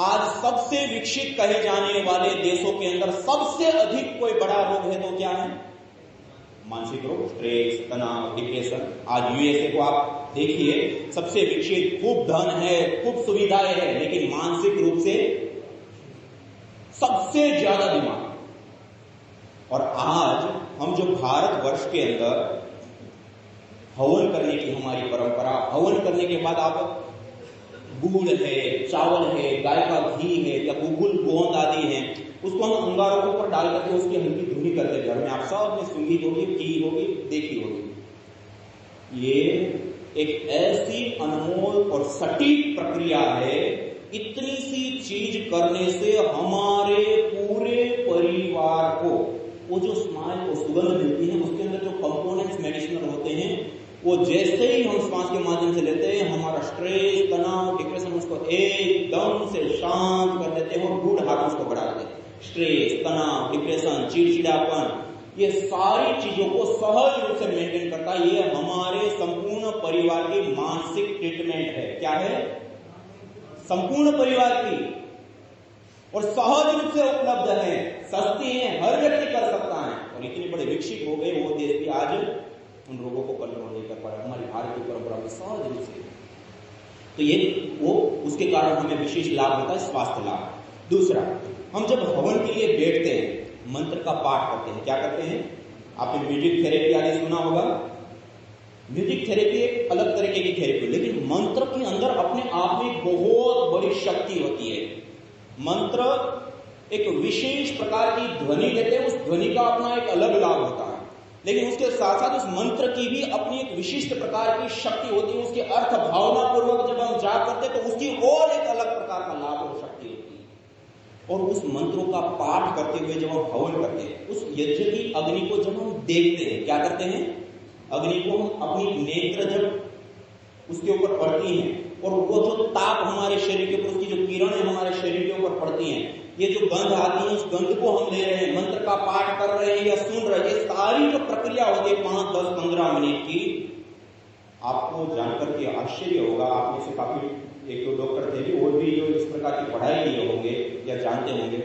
Speaker 1: आज सबसे विकसित कहे जाने वाले देशों के अंदर सबसे अधिक कोई बड़ा रोग है तो क्या है? मानसिक रोग, स्ट्रेस, तनाव, डिप्रेशन। आज यूएसए को आप देखिए, सबसे विकसित, खूब धन है, खूब सुविधाएं है, लेकिन मानसिक रूप से सबसे ज्यादा बीमार। और आज हम जो भारतवर्ष के अंदर हवन करने की हमारी परंपरा, हवन करने के बाद आप गुड़ है, चावल है, गाय का घी है या गुगुल गोंद आदि है, उसको हम अंगारों के ऊपर डाल करके उसकी हल्की धुनी करते हैं। घर में आप सब ने सुनी होगी, की होगी, देखी होगी। ये एक ऐसी अनमोल और सटीक प्रक्रिया है, इतनी सी चीज करने से हमारे पूरे परिवार को वो जो स्माइल और सुगंध मिलती है, उसके अंदर जो कंपोनेंट्स मेडिसिनल होते हैं, वो जैसे ही हम श्वास के माध्यम से लेते हैं, हमारा स्ट्रेस, तनाव, डिप्रेशन उसको एकदम से शांत कर देते हैं और गुड हार्मोन्स को बढ़ा देते हैं। स्ट्रेस, तनाव, डिप्रेशन, चिड़चिड़ापन, ये सारी चीजों को सहज रूप से मेंटेन करता है। ये हमारे संपूर्ण परिवार की मानसिक ट्रीटमेंट है। क्या है? संपूर्ण परिवार की, और सहज रूप से उपलब्ध है, सस्ती है, हर व्यक्ति कर सकता है। और इतने बड़े विकसित हो गए वो देश भी आज उन रोगों को कंट्रोल नहीं कर पा रहा। हमारी भारतीय परंपरा में सहज रूप से, तो ये वो उसके कारण हमें विशेष लाभ होता है, स्वास्थ्य लाभ। दूसरा, हम जब हवन के लिए बैठते हैं, मंत्र का पाठ करते हैं, क्या करते हैं? आपने म्यूजिक थेरेपी आदि सुना होगा। म्यूजिक थेरेपी एक अलग तरीके की थेरेपी, लेकिन मंत्र के अंदर अपने आप में बहुत बड़ी शक्ति होती है। मंत्र एक विशेष प्रकार की ध्वनि देते हैं, उस ध्वनि का अपना एक अलग लाभ होता है, लेकिन उसके साथ साथ उस मंत्र की भी अपनी एक विशिष्ट प्रकार की शक्ति होती है। उसके अर्थ भावना पूर्वक जब हम जाप करते हैं तो उसकी और एक अलग प्रकार का लाभ और शक्ति होती है। और उस मंत्रों का पाठ करते हुए जब हम हवन करते हैं, उस यज्ञ की अग्नि को जब हम देखते हैं, क्या करते हैं? अग्नि को हम अपनी नेत्र जब उसके ऊपर पड़ती हैं और वो जो ताप हमारे शरीर के ऊपर, उसकी जो किरणें हमारे शरीर के ऊपर पड़ती हैं, ये जो गंध आती है, उस गंध को हम ले रहे हैं, मंत्र का पाठ कर रहे हैं या सुन रहे हैं, ये सारी जो प्रक्रिया होती है 5, 10, 15 मिनट की, आपको जानकर के आश्चर्य होगा। आप में से काफी एक दो डॉक्टर थे भी, और भी जो इस प्रकार की पढ़ाई किए होंगे या जानते होंगे।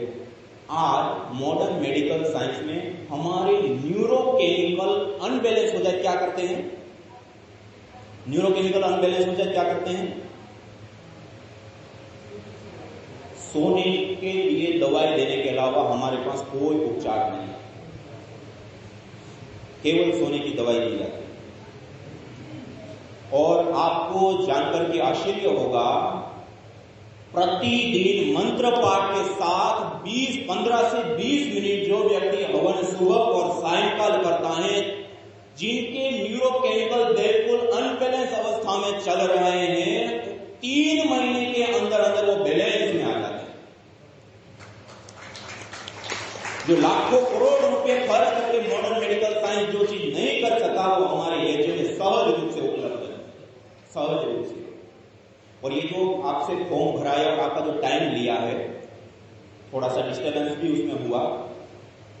Speaker 1: आज मॉडर्न मेडिकल साइंस में हमारे न्यूरोकेमिकल अनबैलेंस हो जाए, क्या करते हैं? न्यूरोकेमिकल अनबैलेंस हो जाए, क्या करते हैं? सोने के लिए दवाई देने के अलावा हमारे पास कोई उपचार नहीं, केवल सोने की दवाई दी जाती है। और आपको जानकर के आश्चर्य होगा, प्रतिदिन मंत्र पाठ के साथ 15 से 20 मिनट जो व्यक्ति हवन सुबह और सायंकाल करता है, जिनके न्यूरोकेमिकल बिल्कुल अनबैलेंस अवस्था में चल रहे हैं, 3 महीने के अंदर अंदर वो बैलेंस में आ जाते हैं। जो लाखों करोड़ रुपए खर्च करके मॉडर्न मेडिकल साइंस जो चीज नहीं कर सका, वो हमारे यज्ञ में सहज रूप से उपलब्ध है, सहज रूप से। और ये जो आपसे फॉर्म भराया और आपका जो टाइम लिया है, थोड़ा सा डिस्टर्बेंस भी उसमें हुआ,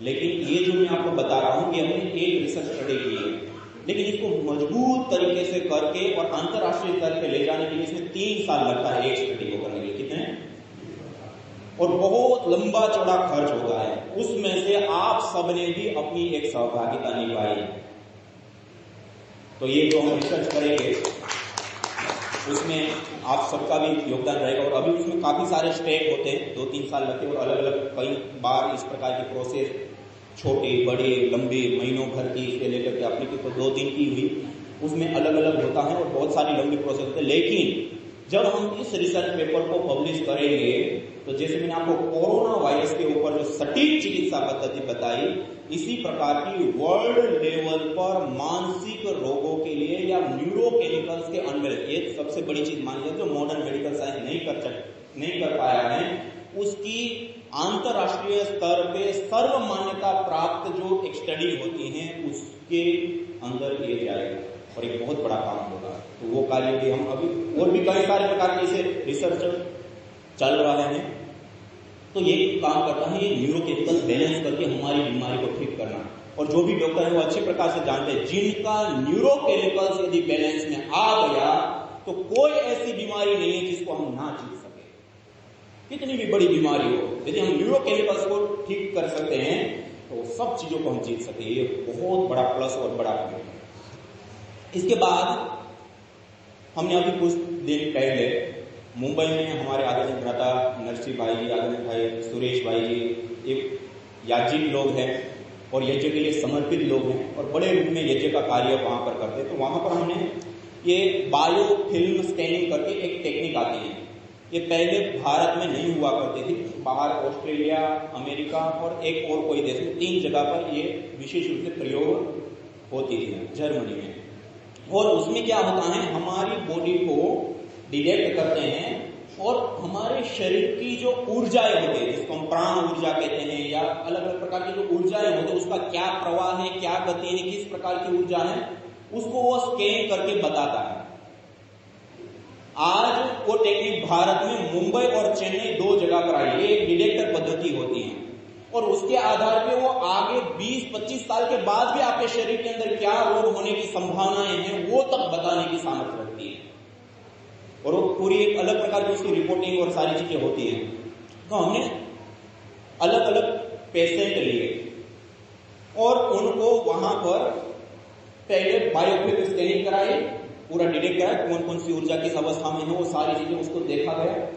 Speaker 1: लेकिन ये जो मैं आपको बता रहा हूं कि हमने एक रिसर्च स्टडी की है, लेकिन इसको मजबूत तरीके से करके और अंतरराष्ट्रीय स्तर पे ले जाने के लिए इसमें 3 साल लगता है एक स्टडी को करने के लिए। कितने? और बहुत लंबा चौड़ा खर्च होता है। उसमें से आप सबने भी अपनी एक सहभागिता निभाई। तो ये जो हम रिसर्च करेंगे उसमें आप सबका भी योगदान रहेगा। और अभी उसमें काफी सारे स्टेप होते हैं, 2-3 साल लगते हैं, और अलग अलग कई बार इस प्रकार की प्रोसेस, छोटे बड़े लंबे महीनों भर की इसके लेकर के अपनी की तो 2 दिन की हुई, उसमें अलग अलग होता है और बहुत सारी लंबी प्रोसेस होती है। लेकिन जब हम इस रिसर्च पेपर को पब्लिश करेंगे, तो जैसे मैंने आपको कोरोना वायरस के ऊपर जो सटीक चिकित्सा पद्धति बताई, इसी प्रकार की वर्ल्ड लेवल पर मानसिक रोगों के लिए या न्यूरोकेमिकल्स के अनबैलेंस, ये सबसे बड़ी चीज मान लीजिए जो मॉडर्न मेडिकल साइंस नहीं कर पाया है, उसकी अंतरराष्ट्रीय स्तर पे सर्व मान्यता प्राप्त जो एक स्टडी होती है उसके अंदर ये जाएगा और एक बहुत बड़ा काम होगा। तो वो कार्य भी हम अभी, और भी कई सारे प्रकार के इसे रिसर्च चल रहे हैं। तो ये काम करता है, ये न्यूरोकेमिकल्स बैलेंस करके हमारी बीमारी को ठीक करना। और जो भी डॉक्टर है वो अच्छे प्रकार से जानते हैं, जिनका न्यूरोकेमिकल्स यदि बैलेंस में आ गया तो कोई ऐसी बीमारी नहीं है जिसको हम ना जीत सके। कितनी भी बड़ी बीमारी हो, यदि हम न्यूरोकेमिकल्स को ठीक कर सकते हैं तो सब चीजों को हम जीत सके, ये बहुत बड़ा प्लस और बड़ा पॉइंट है। इसके बाद हमने अभी कुछ दिन पहले मुंबई में हमारे आदरणीय भ्राता नरसिंह भाई जी, आदरणीय भाई सुरेश भाई जी, एक याज्ञिक लोग हैं और यज्ञ के लिए समर्पित लोग हैं और बड़े रूप में यज्ञ का कार्य वहां पर करते हैं। तो वहां पर हमने ये बायो फिल्म स्कैनिंग करके एक टेक्निक आती है, ये पहले भारत में नहीं हुआ करती थी, बाहर ऑस्ट्रेलिया, अमेरिका और एक और कोई देश में 3 जगह पर ये विशेष रूप से प्रयोग होती थी, जर्मनी में। और उसमें क्या होता है, हमारी बॉडी को डिटेक्ट करते हैं और हमारे शरीर की जो ऊर्जाएं होती है, जिसको हम प्राण ऊर्जा कहते हैं, या अलग अलग प्रकार की जो ऊर्जाएं होती है, उसका क्या प्रवाह है, क्या गति है, किस प्रकार की ऊर्जा है, उसको वो स्कैन करके बताता है। आज वो टेक्निक भारत में मुंबई और चेन्नई 2 जगह पर आई है, एक डिटेक्टर पद्धति होती है और उसके आधार पे वो आगे 20-25 साल के बाद भी आपके शरीर के अंदर क्या रोग होने की संभावनाएं हैं वो तक बताने की सामर्थ्य रखती है और वो पूरी एक अलग प्रकार की उसकी रिपोर्टिंग और सारी चीजें होती हैं। तो हमने अलग अलग पेशेंट लिए और उनको वहां पर पहले बायोफिल्म स्कैनिंग कराई, पूरा डिटेक्ट करा कौन कौन सी ऊर्जा किस अवस्था में है, वो सारी चीजें उसको देखा गया।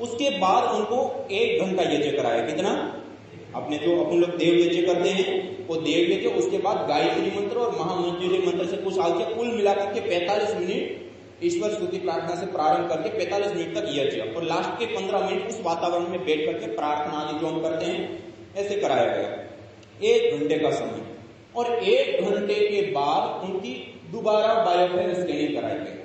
Speaker 1: उसके बाद उनको 1 घंटा यज्ञ कराया। कितना? अपने जो अपन लोग देव यज्ञ करते हैं वो देव यज्ञ, उसके बाद गायत्री मंत्र और महामंजुरी मंत्र से कुछ आगे कुल मिलाकर के 45 मिनट ईश्वर स्तुति प्रार्थना से प्रारंभ करके 45 मिनट तक यज्ञ और लास्ट के 15 मिनट उस वातावरण में बैठ करके प्रार्थना आदि जो हम करते हैं ऐसे कराया गया। 1 घंटे का समय और 1 घंटे के बाद उनकी दोबारा बायोफिल्म स्कैनिंग कराई गई।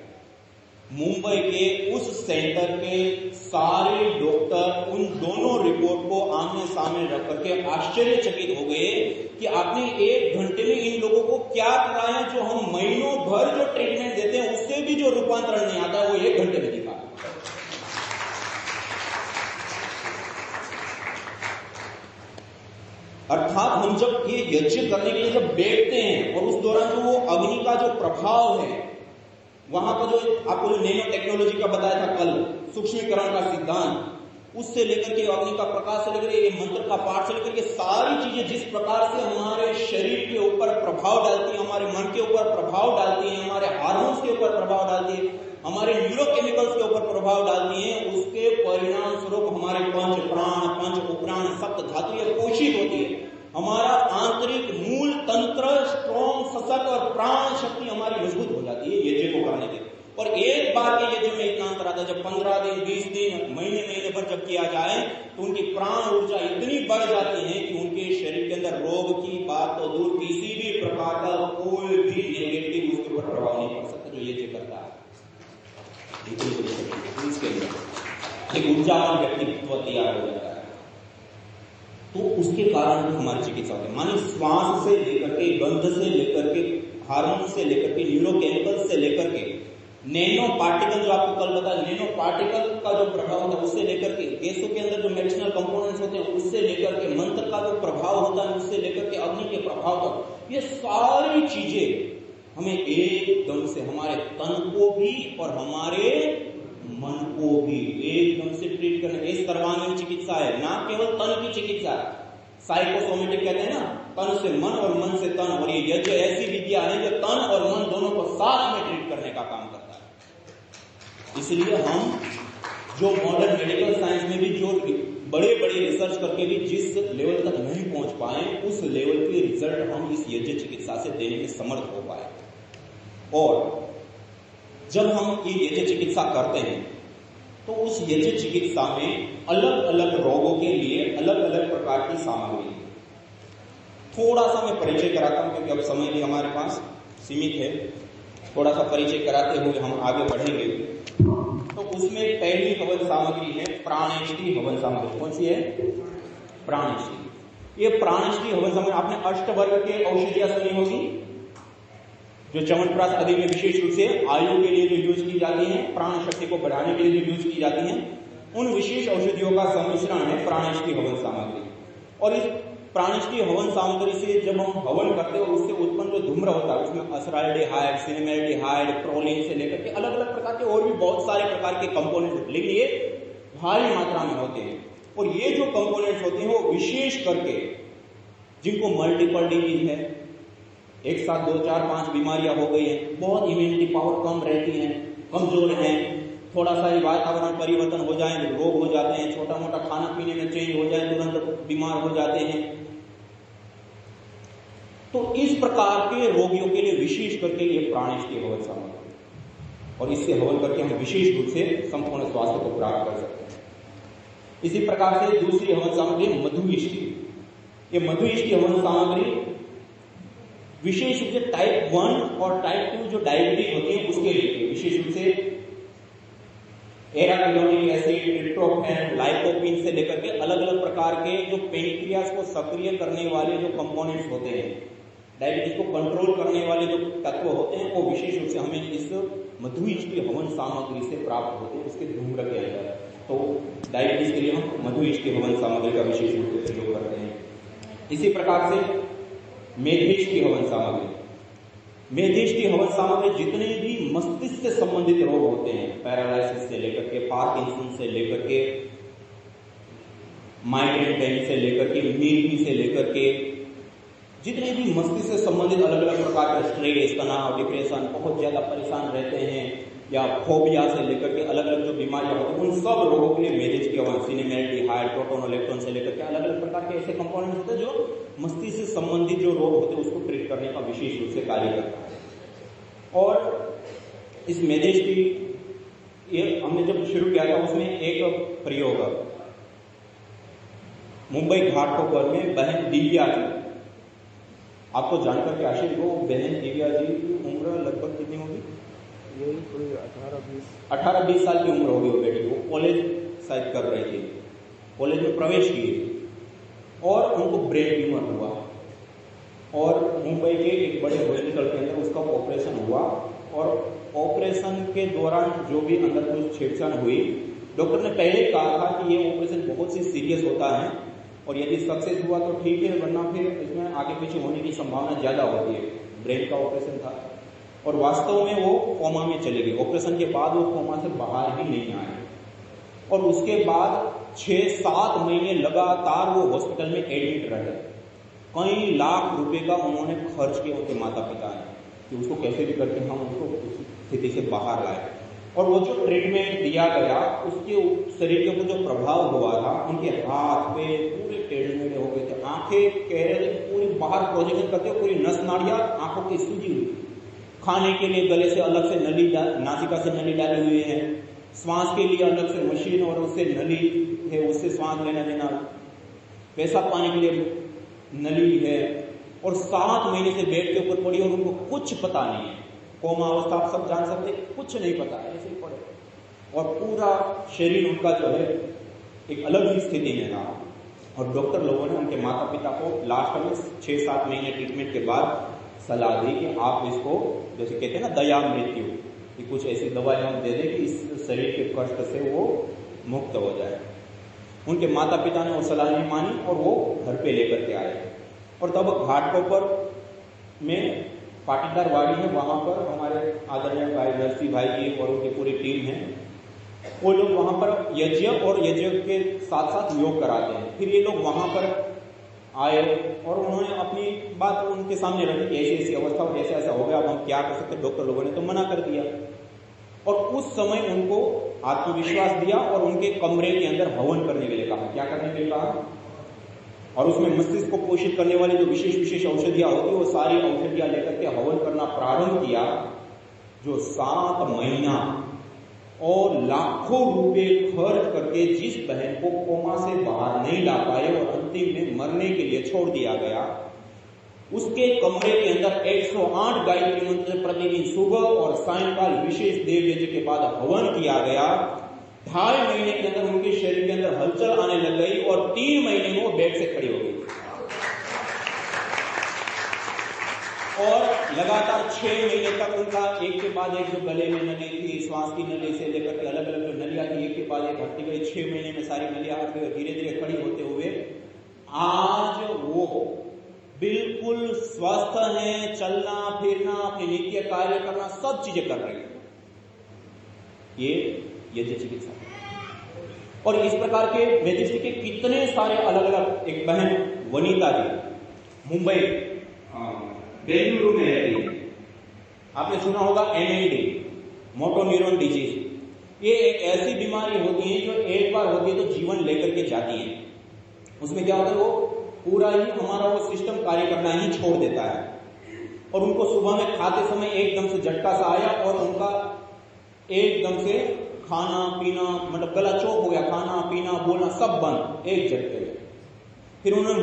Speaker 1: मुंबई के उस सेंटर के सारे डॉक्टर उन दोनों रिपोर्ट को आमने सामने रख करके आश्चर्यचकित हो गए कि आपने 1 घंटे में इन लोगों को क्या कराया, जो हम महीनों भर जो ट्रीटमेंट देते हैं उससे भी जो रूपांतरण नहीं आता वो 1 घंटे में दिखा। अर्थात हम जब ये यज्ञ करने के लिए जब बैठते हैं और उस दौरान जो वो अग्नि का जो प्रभाव है, वहां पर जो आपको जो नैनो टेक्नोलॉजी का बताया था कल, सूक्ष्मीकरण का सिद्धांत, उससे लेकर के अग्नि का प्रकाश से लेकर ये मंत्र का पाठ से लेकर के सारी चीजें जिस प्रकार से हमारे शरीर के ऊपर प्रभाव डालती है, हमारे मन के ऊपर प्रभाव डालती है, हमारे हार्मोन्स के ऊपर प्रभाव डालती है, हमारे न्यूरोकेमिकल्स के ऊपर प्रभाव डालती है, उसके परिणाम स्वरूप हमारे पंच प्राण, पंच उपराण, सप्त धातु ये पोषित होती है। हमारा आंतरिक मूल तंत्र स्ट्रॉन्ग, सशक्त और प्राण शक्ति हमारी मजबूत हो जाती है यज्ञ को करने के। और एक बार के यज्ञ में इतना अंतर आता है, जब 15 दिन, 20 दिन, महीने भर जब किया जाए तो उनकी प्राण ऊर्जा इतनी बढ़ जाती है कि उनके शरीर के अंदर रोग की बात तो दूर, किसी भी प्रकार का कोई भी नेगेटिव उसके ऊपर प्रभाव नहीं पड़ सकता जो यज्ञ करता है। इसके अंदर एक ऊर्जावान व्यक्तित्व तैयार हो जाता है। तो उसके कारण हमारी चिकित्सा होती है, माने श्वास से लेकर के, गंध से लेकर के, हार्मोन से लेकर के, न्यूरोकेमिकल से लेकर के, नैनो पार्टिकल जो आपको कल बताया, नैनो पार्टिकल का जो प्रभाव होता है उससे लेकर के, गैसों के अंदर जो मेडिसिनल कंपोनेंट्स होते हैं उससे लेकर के, मंत्र का जो प्रभाव होता है उससे लेकर के, अग्नि के प्रभाव तक, ये सारी चीजें हमें एकदम से हमारे तन को भी और हमारे मन को भी एकदम से ट्रीट करने, इस सर्वांगीण चिकित्सा है, ना केवल तन की चिकित्सा। साइकोसोमेटिक कहते हैं ना, तन से मन और मन से तन, और ये यज्ञ ऐसी विद्या है जो तन और मन दोनों को साथ में ट्रीट करने का काम करता है। इसलिए हम जो मॉडर्न मेडिकल साइंस में भी जो बड़े बड़े रिसर्च करके भी जिस लेवल तक नहीं पहुंच पाए, उस लेवल के रिजल्ट हम इस यज्ञ चिकित्सा से देने में समर्थ हो पाए। और जब हम ये यज्ञ चिकित्सा करते हैं तो उस यज्ञ चिकित्सा में अलग अलग रोगों के लिए अलग अलग प्रकार की सामग्री, थोड़ा सा मैं परिचय कराता हूं क्योंकि अब समय भी हमारे पास सीमित है। थोड़ा सा परिचय कराते हुए हम आगे बढ़ेंगे। तो उसमें पहली हवन सामग्री है प्राणेष्टि हवन सामग्री। कौन सी है? प्राणेष्टि। ये प्राणेष्टि हवन सामग्री आपने अष्टवर्ग के औषधियां सुनी होगी, जो च्यवनप्राश आदि में विशेष रूप से आयु के लिए जो यूज की जाती हैं, प्राण शक्ति को बढ़ाने के लिए जो यूज की जाती हैं, उन विशेष औषधियों का सम्मिश्रण है प्राणेष्टि हवन सामग्री। और इस प्राणेष्टि हवन सामग्री से जब हम हवन करते हैं और उससे उत्पन्न जो धूम्र होता है उसमें असराल्डिहाइड, सिनेमेल्डिहाइड, प्रोलिन से लेकर के अलग अलग प्रकार के और भी बहुत सारे प्रकार के कंपोनेंट्स होते हैं, लेकिन ये भारी मात्रा में होते हैं। और ये जो कंपोनेंट्स होते हैं वो विशेष करके जिनको मल्टीपल डिजीज है, एक साथ 2, 4, 5 बीमारियां हो गई हैं, बहुत इम्यूनिटी पावर कम रहती है, कमजोर हैं, थोड़ा सा ही वातावरण परिवर्तन हो जाए तो रोग हो जाते हैं, छोटा मोटा खाना पीने में चेंज हो जाए तुरंत बीमार हो जाते हैं। तो इस प्रकार के रोगियों के लिए विशेष करके ये प्राणेश की हवन सामग्री, और इससे हवन करके हम विशेष रूप से संपूर्ण स्वास्थ्य को प्राप्त कर सकते हैं। इसी प्रकार से दूसरी हवन सामग्री मधुइष्टि। ये मधुइष्टि हवन सामग्री विशेष रूप से टाइप 1 और टाइप 2 जो डायबिटीज होती है उसके लिए, विशेष रूप से एराकिडोनिक एसिड, ट्रिप्टोफैन, लाइकोपिन से लेकर के अलग अलग प्रकार के जो पेनक्रियास को सक्रिय करने वाले जो कंपोनेंट्स होते हैं, डायबिटीज को कंट्रोल करने वाले जो तत्व होते हैं, वो विशेष रूप से हमें इस मधुइष्टि हवन सामग्री से प्राप्त होते हैं, उसके धूम्र के अंदर। तो डायबिटीज के लिए हम मधुइष्टि हवन सामग्री का विशेष रूप से प्रयोग करते हैं। इसी प्रकार से मेधेष्टि हवन सामग्री। मेधेष्टि हवन सामग्री जितने भी मस्तिष्क से संबंधित रोग होते हैं, पैरालाइसिस से लेकर के पार्किंसन से लेकर के माइग्रेन पेन से लेकर के मिर्गी से लेकर के जितने भी मस्तिष्क से संबंधित अलग अलग प्रकार के स्ट्रेस, तनाव, डिप्रेशन, बहुत ज्यादा परेशान रहते हैं, या फोबिया से लेकर के अलग अलग जो बीमारियां होती हैं, उन सब रोगों के लिए मेधेष्टि हवन, सिनेमेल्डिहाइड, प्रोटोनोलेक्टोन से लेकर के अलग अलग प्रकार के ऐसे कंपोनेंट्स होते हैं जो मस्तिष्क से संबंधित जो रोग होते हैं उसको ट्रीट करने का विशेष रूप से कार्य करता है। और इस मेधेष्टि ये हमने जब शुरू किया था उसमें एक प्रयोग मुंबई घाटकोपर में बहन दिव्या जी, आपको जानकर के आश्चर्य हो, बहन दिव्या जी की उम्र लगभग कितनी होगी?
Speaker 2: यही कोई
Speaker 1: 18-20 साल की उम्र होगी वो बेटी। वो कॉलेज शायद कर रही थी, कॉलेज में प्रवेश किए और उनको ब्रेन ट्यूमर हुआ, और मुंबई के एक बड़े हॉस्पिटल के अंदर उसका ऑपरेशन हुआ, और ऑपरेशन के दौरान जो भी अंदर कुछ छेड़छाड़ हुई, डॉक्टर ने पहले कहा था कि ये ऑपरेशन बहुत ही सीरियस होता है, और यदि सक्सेस हुआ तो ठीक है, वरना फिर इसमें आगे पीछे होने की संभावना ज्यादा होती है। ब्रेन का ऑपरेशन था, और वास्तव में वो कोमा में चले गए। ऑपरेशन के बाद वो कोमा से बाहर ही नहीं आए, और उसके बाद 6-7 महीने लगातार वो हॉस्पिटल में एडमिट रहे। कई लाख रुपए का उन्होंने खर्च किया उनके माता पिता ने कि उसको कैसे भी करके हम उसको उस स्थिति से बाहर लाए। और वो जो ट्रीटमेंट दिया गया उसके शरीर के ऊपर जो प्रभाव हुआ था, उनके हाथ पे पूरे टेढ़े मेढ़े हो गए थे, आंखें कह रहे थे पूरी बाहर प्रोजेक्शन करते, पूरी नस नाड़ियां आंखों की सूजी हुई। खाने के लिए गले से अलग से नली, नासिका से नली डाले हुए हैं, श्वास के लिए अलग से मशीन और उससे नली है, उससे श्वास लेना देना, पेशाब पानी के लिए नली है, और 7 महीने से बेड के ऊपर पड़ी और उनको कुछ पता नहीं है। कोमा अवस्था आप सब जान सकते, कुछ नहीं पता, ऐसे ही पड़े, और पूरा शरीर उनका जो है एक अलग ही स्थिति में था। और डॉक्टर लोगों ने उनके माता पिता को लास्ट में 6-7 महीने ट्रीटमेंट के बाद सलाह दी कि आप इसको, जैसे कहते हैं ना दया मृत्यु, कि कुछ ऐसी दवाई हम दे दें कि इस शरीर के कष्ट से वो मुक्त हो जाए। उनके माता पिता ने वो सलाह नहीं मानी और वो घर पे लेकर के आए। और तब घाटकोपर में पाटीदार वाड़ी है, वहां पर हमारे आदरणीय भाई नरसिंह भाई जी और उनकी पूरी टीम है, वो लोग वहां पर यज्ञ और यज्ञ के साथ साथ योग कराते हैं। फिर ये लोग वहां पर आए और उन्होंने अपनी बात उनके सामने रखी कि ऐसी ऐसी अवस्था और ऐसा ऐसा हो गया, अब हम क्या कर सकते। डॉक्टर लोगों ने तो मना कर दिया, और उस समय उनको आत्मविश्वास दिया और उनके कमरे के अंदर हवन करने के लिए कहा। क्या करने के लिए कहा? और उसमें मस्तिष्क को पोषित करने वाली जो विशेष विशेष औषधियां होती है वो सारी औषधियां लेकर के हवन करना प्रारंभ किया, जो 7 महीना और लाखों रुपए खर्च करके जिस बहन को कोमा से बाहर नहीं ला पाए और अंतिम में मरने के लिए छोड़ दिया गया, उसके कमरे के अंदर 108 गायत्री मंत्र प्रतिदिन सुबह और सायंकाल विशेष देव यज्ञ के बाद हवन किया गया। 2.5 महीने के अंदर उनके शरीर के अंदर हलचल आने लग गई और 3 महीने में वो बेड से खड़ी हो गई, और लगातार 6 महीने तक उनका एक के बाद एक जो गले में नली थी, श्वास की नली से लेकर के अलग अलग जो नलियां थी एक के बाद एक हटती गई। 6 महीने में सारी नलियां हट गई, धीरे धीरे खड़ी होते हुए आज वो बिल्कुल स्वस्थ है, चलना फिरना, अपने नित्य कार्य करना, सब चीजें कर रही है। ये यज्ञ चिकित्सा। और इस प्रकार के वैदिक के कितने सारे अलग अलग, एक बहन वनिता जी, मुंबई बेंगलुरु में रहती है। आपने सुना होगा MND, मोटो न्यूरॉन डिजीज। ये एक ऐसी बीमारी होती है जो एक बार होती है तो जीवन लेकर के जाती है। उसमें क्या होता है, वो पूरा ही हमारा वो सिस्टम कार्य करना ही छोड़ देता है। और उनको सुबह में खाते समय एकदम से झटका सा आया और उनका एकदम से खाना पीना, मतलब गला चौक हो गया, खाना पीना बोलना सब बंद एक झटके में। फिर उन्होंने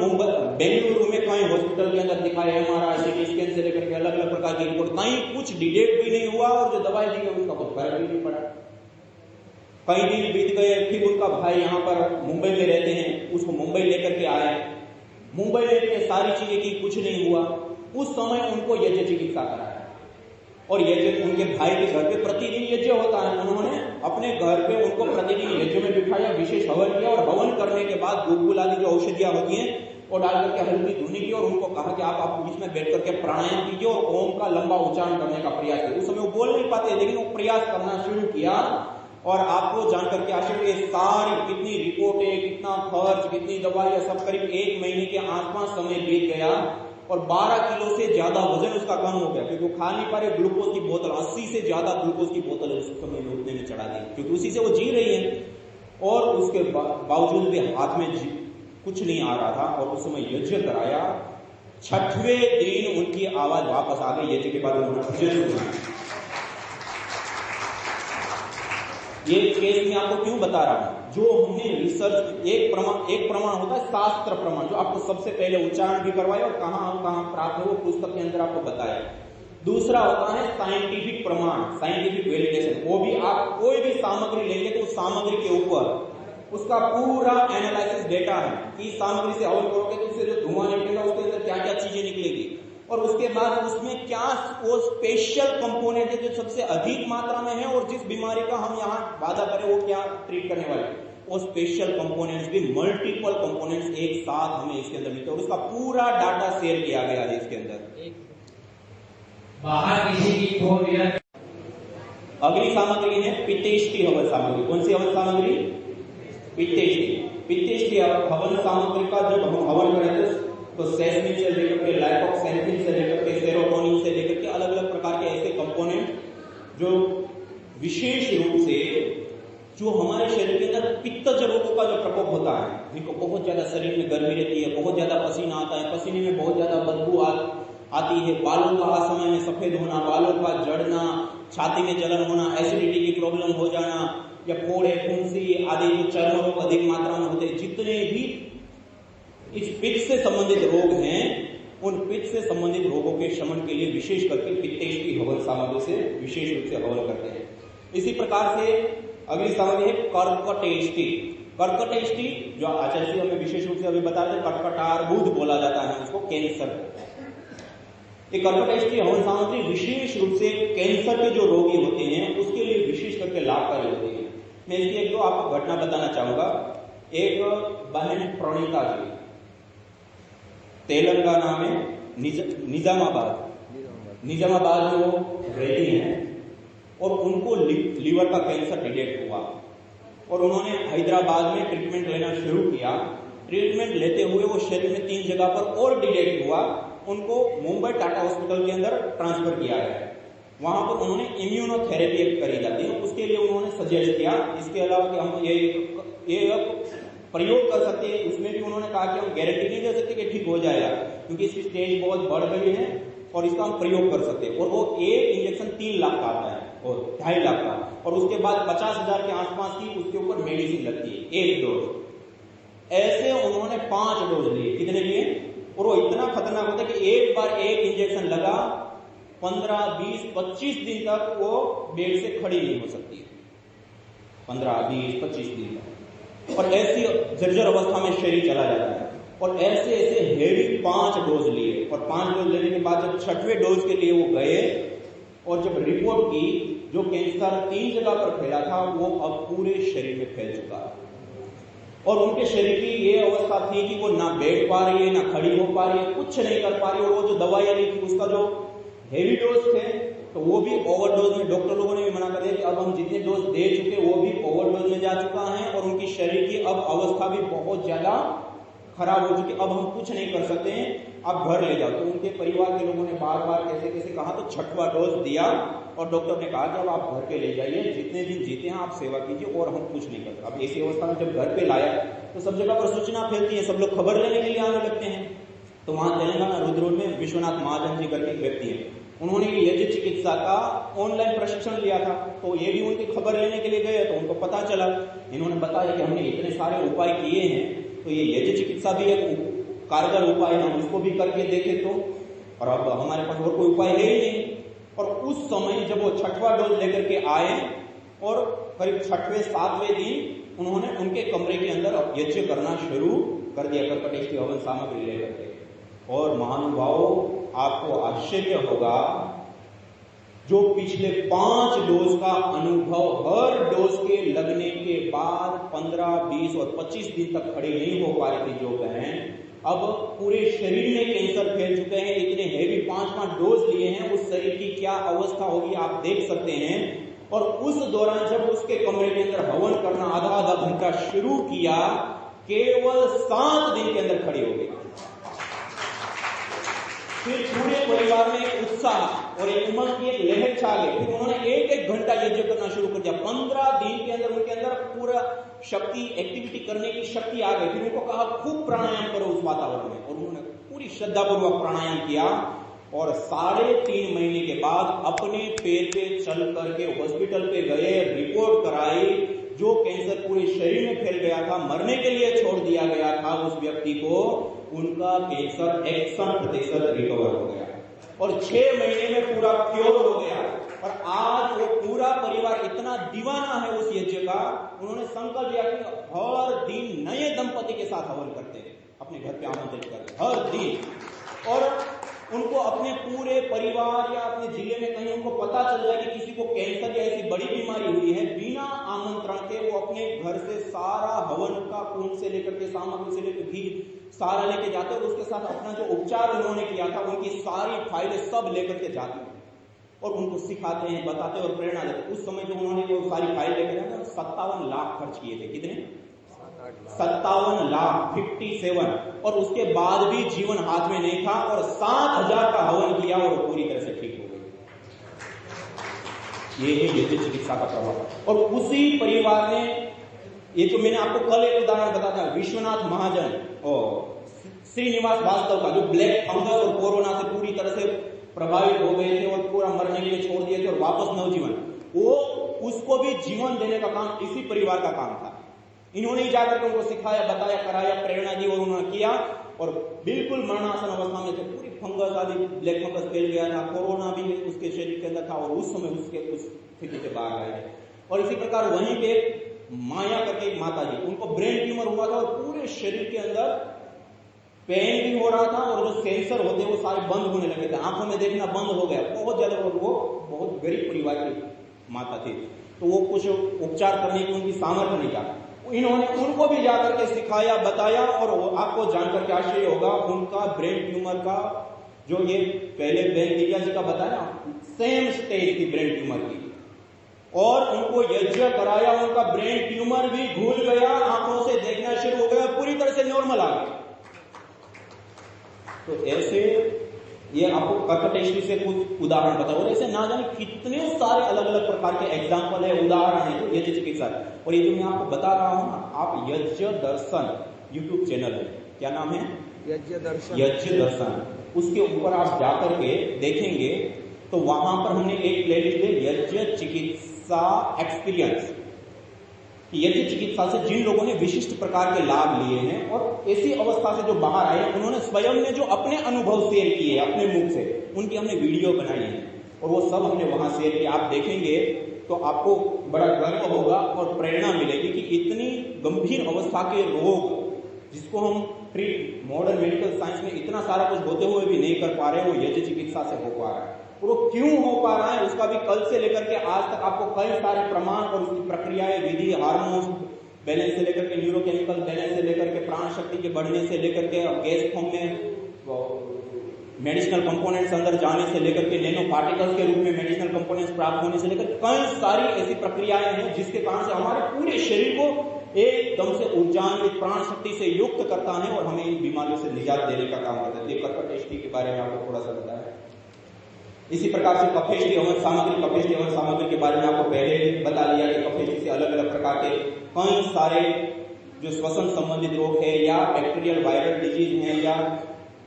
Speaker 1: बेंगलुरु में कहीं हॉस्पिटल के अंदर दिखाया, MRI CT स्कैन से लेकर के अलग अलग प्रकार की रिपोर्ट, कहीं कुछ डिटेक्ट भी नहीं हुआ और जो दवाई दी गई उसका कुछ फर्क भी नहीं पड़ा। कई दिन बीत गए, फिर उनका भाई यहाँ पर मुंबई में रहते हैं, उसको मुंबई लेकर के आए। मुंबई लेकर सारी चीजें की, कुछ नहीं हुआ। उस समय उनको यज्ञ चिकित्सा कराया और यज्ञ उनके भाई के घर पे प्रतिदिन यज्ञ होता है। उन्होंने अपने घर पे उनको प्रतिदिन यज्ञ में बिठाया, विशेष हवन किया और हवन करने के बाद गुलगुल आदि जो औषधियां होती हैं और डाल करके हल्की धुनी की और उनको कहा कि आप बीच में बैठ करके प्राणायाम कीजिए और ओम का लंबा उच्चारण करने का प्रयास कीजिए। उस समय वो बोल नहीं पाते, लेकिन वो प्रयास करना शुरू किया और आपको जानकर के आश्चर्य, सारी कितनी रिपोर्टें, कितना खर्च, कितनी दवाइयां, सब करीब 1 महीने के आसपास समय बीत गया और 12 किलो से ज्यादा वजन उसका कम हो गया, क्योंकि वो खा नहीं पा रहे। ग्लूकोज की बोतल 80 से ज्यादा ग्लूकोज की बोतल उस समय घुटने में चढ़ा दी, क्योंकि उसी से वो जी रही है। और उसके बावजूद भी हाथ में कुछ नहीं आ रहा था और उस समय यज्ञ कराया। 6वें दिन उनकी आवाज वापस आ गई। यज्ञ के बाद उन्होंने ये केस मैं आपको क्यों बता रहा हूं, जो हमने रिसर्च, एक प्रमाण होता है शास्त्र प्रमाण, जो आपको सबसे पहले उच्चारण भी करवाए और कहां प्राप्त है वो पुस्तक के अंदर आपको बताया। दूसरा होता है साइंटिफिक प्रमाण, साइंटिफिक वैलिडेशन। वो भी आप कोई भी सामग्री लेंगे तो उस सामग्री के ऊपर उसका पूरा एनालिसिस डेटा है कि सामग्री से हवन करोगे तो उससे जो धुआं निकलेगा उसके अंदर क्या क्या चीजें निकलेगी और उसके बाद उसमें क्या वो स्पेशल कंपोनेंट है जो सबसे अधिक मात्रा में है और जिस बीमारी का हम यहाँ वादा करें वो क्या ट्रीट करने वाले, वो स्पेशल कंपोनेंट्स भी, मल्टीपल कंपोनेंट्स एक साथ हमें इसके अंदर मिलते हैं और उसका पूरा डाटा शेयर किया गया है इसके अंदर।
Speaker 2: बाहर किसी की
Speaker 1: अगली सामग्री है पित्तेष्टि हवन सामग्री। कौन सी हवन सामग्री? पित्तेष्टि हवन सामग्री का जब हम हवन करें तो सेसमिन से लेकर के लाइकोक्सेंथिन से लेकर के सेरोटोनिन से लेकर के अलग अलग प्रकार के ऐसे कंपोनेंट जो विशेष रूप से जो हमारे शरीर के अंदर पित्तज रोगों का जो प्रकोप होता है, जिनको बहुत ज्यादा शरीर में गर्मी रहती है, बहुत ज्यादा पसीना आता है, पसीने में बहुत ज्यादा बदबू आती है, बालों का असमय में सफेद होना, बालों का जड़ना, छाती में जलन होना, एसिडिटी की प्रॉब्लम हो जाना या फोड़े, फुंसी आदि जो चर्म रोग अधिक मात्रा में होते हैं, जितने भी इस पित्त से संबंधित रोग हैं, उन पित्त से संबंधित रोगों के शमन के लिए विशेष करके पित्तेष्टि हवन सामग्री से विशेष रूप से हवन करते हैं। इसी प्रकार से अगली सामग्री है कर्कटेष्टि। कर्कटेष्टि जो आचार्य जी हमें विशेष रूप से अभी बता रहे थे, कर्कटार्बुद बोला जाता है उसको, कैंसर। ये कर्कटेष्टि हवन सामग्री विशेष रूप से कैंसर के जो रोगी होते हैं उसके लिए विशेष करके लाभकारी होती है। मैं इसकी एक दो आपको घटना बताना चाहूंगा। एक बहन प्रणीता जी तेलंगाना में निजामाबाद में वो रहती हैं और उनको लीवर का कैंसर डिटेक्ट हुआ और उन्होंने हैदराबाद में ट्रीटमेंट लेना शुरू किया। ट्रीटमेंट लेते हुए वो शरीर में 3 जगह पर और डिटेक्ट हुआ। उनको मुंबई टाटा हॉस्पिटल के अंदर ट्रांसफर किया गया। वहां पर उन्होंने इम्यूनोथेरेपी करी जाती है, उसके लिए उन्होंने सजेस्ट किया। इसके अलावा कि हम ये प्रयोग कर सकते हैं, उसमें भी उन्होंने कहा कि हम गारंटी नहीं दे सकते कि ठीक हो जाएगा, क्योंकि इसकी स्टेज बहुत बढ़ गई है और इसका हम प्रयोग कर सकते हैं। और वो एक इंजेक्शन 3 लाख का आता है और 2.5 लाख का, और उसके बाद 50,000 के आसपास की उसके ऊपर मेडिसिन लगती है, 1 डोज। ऐसे उन्होंने 5 डोज लिए। कितने लिए? और वो इतना खतरनाक होता है कि एक बार एक इंजेक्शन लगा 15, 20, 25 दिन तक वो बेड से खड़ी नहीं हो सकती, 15, 20, 25 दिन तक। और ऐसी जर्जर अवस्था में शरीर चला जाता है। और ऐसे ऐसे हेवी 5 डोज लिए और 5 डोज लेने के बाद जब 6वें डोज के लिए वो गए और जब रिपोर्ट की, जो कैंसर 3 जगह पर फैला था वो अब पूरे शरीर में फैल चुका है। और उनके शरीर की ये अवस्था थी कि वो ना बैठ पा रही है, ना खड़ी हो पा रही है, कुछ नहीं कर पा रही। और वो जो दवाइयां ली थी उसका जो हेवी डोज थे तो वो भी ओवरडोज में, डॉक्टर लोगों ने भी मना कर दिया कि अब हम जितने डोज दे चुके वो भी ओवरडोज में जा चुका है और उनकी शरीर की अब अवस्था भी बहुत ज्यादा खराब हो चुकी, अब हम कुछ नहीं कर सकते हैं। आप घर ले जाओ। तो उनके परिवार के लोगों ने बार बार कैसे कैसे कहा, तो 6वां डोज दिया और डॉक्टर ने कहा कि अब आप घर पे ले जाइए, जितने दिन जीते हैं आप सेवा कीजिए और हम कुछ नहीं करते। अब ऐसी अवस्था में जब घर पे लाया तो सब जगह पर सूचना फैलती है, सब लोग खबर लेने के लिए आने लगते हैं। तो वहां तेलंगाना रुद्रपुर में विश्वनाथ महाजन जी करके एक व्यक्ति है, उन्होंने यज्ञ चिकित्सा का ऑनलाइन प्रशिक्षण लिया था। तो ये भी उनकी खबर लेने के लिए गए तो उनको पता चला, इन्होंने बताया कि हमने इतने सारे उपाय किए हैं, तो ये यज्ञ चिकित्सा भी एक कारगर उपाय है, हम उसको भी करके देखे तो, और अब हमारे पास और कोई उपाय है ही नहीं। और उस समय जब वो 6वां डोज लेकर के आए और करीब 6वें 7वें दिन उन्होंने उनके कमरे के अंदर यज्ञ करना शुरू कर दिया, कर्कटेश की हवन सामग्री लेकर के। और महानुभावों, आपको आश्चर्य होगा, जो पिछले 5 डोज का अनुभव हर डोज के लगने के बाद 15, 20 और 25 दिन तक खड़े नहीं हो पा रहे थे जो बहन, अब पूरे शरीर में कैंसर फैल चुके हैं, इतने हैवी 5 डोज लिए हैं, उस शरीर की क्या अवस्था होगी आप देख सकते हैं। और उस दौरान जब उसके कमरे के अंदर हवन करना आधा घंटा शुरू किया, केवल 7 दिन के अंदर खड़े हो गए। फिर पूरे परिवार में एक उत्साह और एक उमंग की एक लहर छा गई। फिर उन्होंने 1-1 घंटा यज्ञ करना शुरू कर दिया। 15 दिन के अंदर उनके अंदर पूरा शक्ति, एक्टिविटी करने की शक्ति आ गई। फिर उनको कहा खूब प्राणायाम करो उस वातावरण में, और उन्होंने पूरी श्रद्धापूर्वक प्राणायाम किया। और 3.5 महीने के बाद अपने पैर पे चल करके हॉस्पिटल पे गए, रिपोर्ट कराई। जो कैंसर पूरे शरीर में फैल गया था, मरने के लिए छोड़ दिया गया था उस व्यक्ति को, उनका कैंसर 61% रिकवर हो गया और 6 महीने में पूरा क्योर हो गया। और आज वो पूरा परिवार इतना दीवाना है उस यज्ञ का, उन्होंने संकल्प लिया कि हर दिन नए दंपति के साथ हवन करते हैं, अपने घर पे आमंत्रित करते हर दिन। और उनको अपने पूरे परिवार या अपने जिले में कहीं उनको पता चल जाए कि किसी को कैंसर या ऐसी बड़ी बीमारी हुई है, बिना आमंत्रण के वो अपने घर से सारा हवन का कुंड से लेकर के सामग्री से लेकर घी सारा लेके जाते हैं, और उसके साथ अपना जो उपचार उन्होंने किया था उनकी सारी फाइलें सब लेकर के जाते हैं और उनको सिखाते हैं, बताते हैं और प्रेरणा देते हैं। उस समय जो उन्होंने वो सारी फाइल लेकर जाते 57 लाख खर्च किए थे। कितने? 57 लाख, 57। और उसके बाद भी जीवन हाथ में नहीं था और 7000 का हवन किया और पूरी तरह से ठीक हो गई। ये है यज्ञ चिकित्सा का प्रभाव। और उसी परिवार ने, ये जो मैंने आपको कल एक उदाहरण बताया था, विश्वनाथ महाजन और श्रीनिवास वास्तव का, जो ब्लैक फंगस और कोरोना से पूरी तरह से प्रभावित हो गए थे और पूरा मरने के लिए छोड़ दिए थे और वापस नवजीवन, वो उसको भी जीवन देने का काम इसी परिवार का काम था। इन्होंने ही जाकर उनको सिखाया, बताया, कराया, प्रेरणा दी और उन्होंने किया। और बिल्कुल मरणासन अवस्था में थे, पूरी फंगस आदि ब्लैक फंगस फैल गया था, कोरोना भी उसके शरीर के अंदर था और उस समय उसके उस स्थिति से बाहर आए थे। और इसी प्रकार वहीं पे माया करके एक माता जी, उनको ब्रेन ट्यूमर हुआ था और पूरे शरीर के अंदर पेन भी हो रहा था और जो सेंसर होते वो सारे बंद होने लगे थे, आंखों में देखना बंद हो गया, बहुत ज्यादा। वो बहुत गरीब परिवार की माता थी, तो वो कुछ उपचार करने की उनकी सामर्थ्य नहीं था। इन्होंने उनको भी जाकर के सिखाया, बताया, और आपको जानकर के आश्चर्य होगा, उनका ब्रेन ट्यूमर का जो ये पहले बहन दिव्या जी का बताया, सेम स्टेज थी ब्रेन ट्यूमर की, और उनको यज्ञ कराया, उनका ब्रेन ट्यूमर भी घुल गया, आंखों से देखना शुरू हो गया, पूरी तरह से नॉर्मल आ गया। तो ऐसे ये आपको कर्कटेश्वरी से कुछ उदाहरण बताओ, और ऐसे ना जाने कितने सारे अलग अलग प्रकार के एग्जाम्पल है, उदाहरण है जो यज्ञ चिकित्सा। और ये जो मैं आपको बता रहा हूं ना, आप यज्ञ दर्शन यूट्यूब चैनल है, क्या नाम है? यज्ञ दर्शन। यज्ञ दर्शन, उसके ऊपर आप जाकर के देखेंगे तो वहां पर हमने एक प्लेलिस्ट है, यज्ञ चिकित्सा एक्सपीरियंस। यज्ञ चिकित्सा से जिन लोगों ने विशिष्ट प्रकार के लाभ लिए हैं और ऐसी अवस्था से जो बाहर आए हैं, उन्होंने स्वयं ने जो अपने अनुभव शेयर किए अपने मुख से, उनकी हमने वीडियो बनाई है और वो सब हमने वहां शेयर किया। आप देखेंगे तो आपको बड़ा गर्व होगा और प्रेरणा मिलेगी कि इतनी गंभीर अवस्था के रोग जिसको हम प्री मॉडर्न मेडिकल साइंस में इतना सारा कुछ होते हुए भी नहीं कर पा रहे, वो यज्ञ चिकित्सा से हो पा रहा है। और वो क्यों हो पा रहा है उसका भी कल से लेकर के आज तक आपको कई सारे प्रमाण और उसकी प्रक्रियाएं, विधि, हार्मोन्स बैलेंस से लेकर के न्यूरोकेमिकल बैलेंस से लेकर के प्राण शक्ति के बढ़ने से लेकर के गैस फॉर्म में मेडिसिनल कंपोनेंट्स अंदर जाने से लेकर के नैनो पार्टिकल्स के रूप में मेडिसिनल कंपोनेंट्स प्राप्त होने से लेकर कई सारी ऐसी प्रक्रियाएं हैं जिसके कारण से हमारे पूरे शरीर को एकदम से ऊर्जान्वित प्राण शक्ति से युक्त करता है और हमें इन बीमारियों से निजात देने का काम करता है। कर्कटेष्टि के बारे में आपको थोड़ा सा बताया। इसी प्रकार से कफेष्टि हवन सामग्री के बारे में आपको पहले ही बता दिया कि कफेष्टि से अलग अलग प्रकार के कई सारे जो श्वसन संबंधित रोग है या बैक्टीरियल वायरल डिजीज है या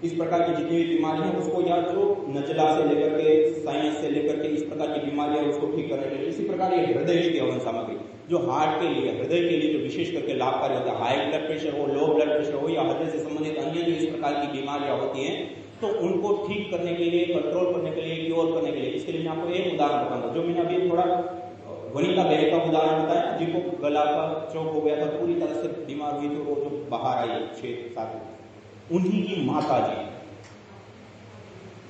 Speaker 1: इस प्रकार की जितनी भी बीमारी है उसको, या जो नजला से लेकर के साइनस से लेकर के इस प्रकार की बीमारियां उसको ठीक करने के लिए। इसी प्रकार ये हृदय की हवन सामग्री जो हार्ट के लिए, हृदय के लिए जो विशेष करके लाभकारी होता है, हाई ब्लड प्रेशर हो, लो ब्लड प्रेशर हो या हृदय से संबंधित अन्य जो इस प्रकार की बीमारियां होती हैं, तो उनको ठीक करने के लिए, कंट्रोल करने के लिए, क्योर करने के लिए, इसके लिए मैं आपको एक उदाहरण बताऊंगा जो मैंने अभी थोड़ा वनिता बेरी का उदाहरण बताया, जिनको गला का चौक हो गया था, पूरी तरह से बीमार हुई, तो वो जो बाहर आई 6-7, उन्हीं की माता जी,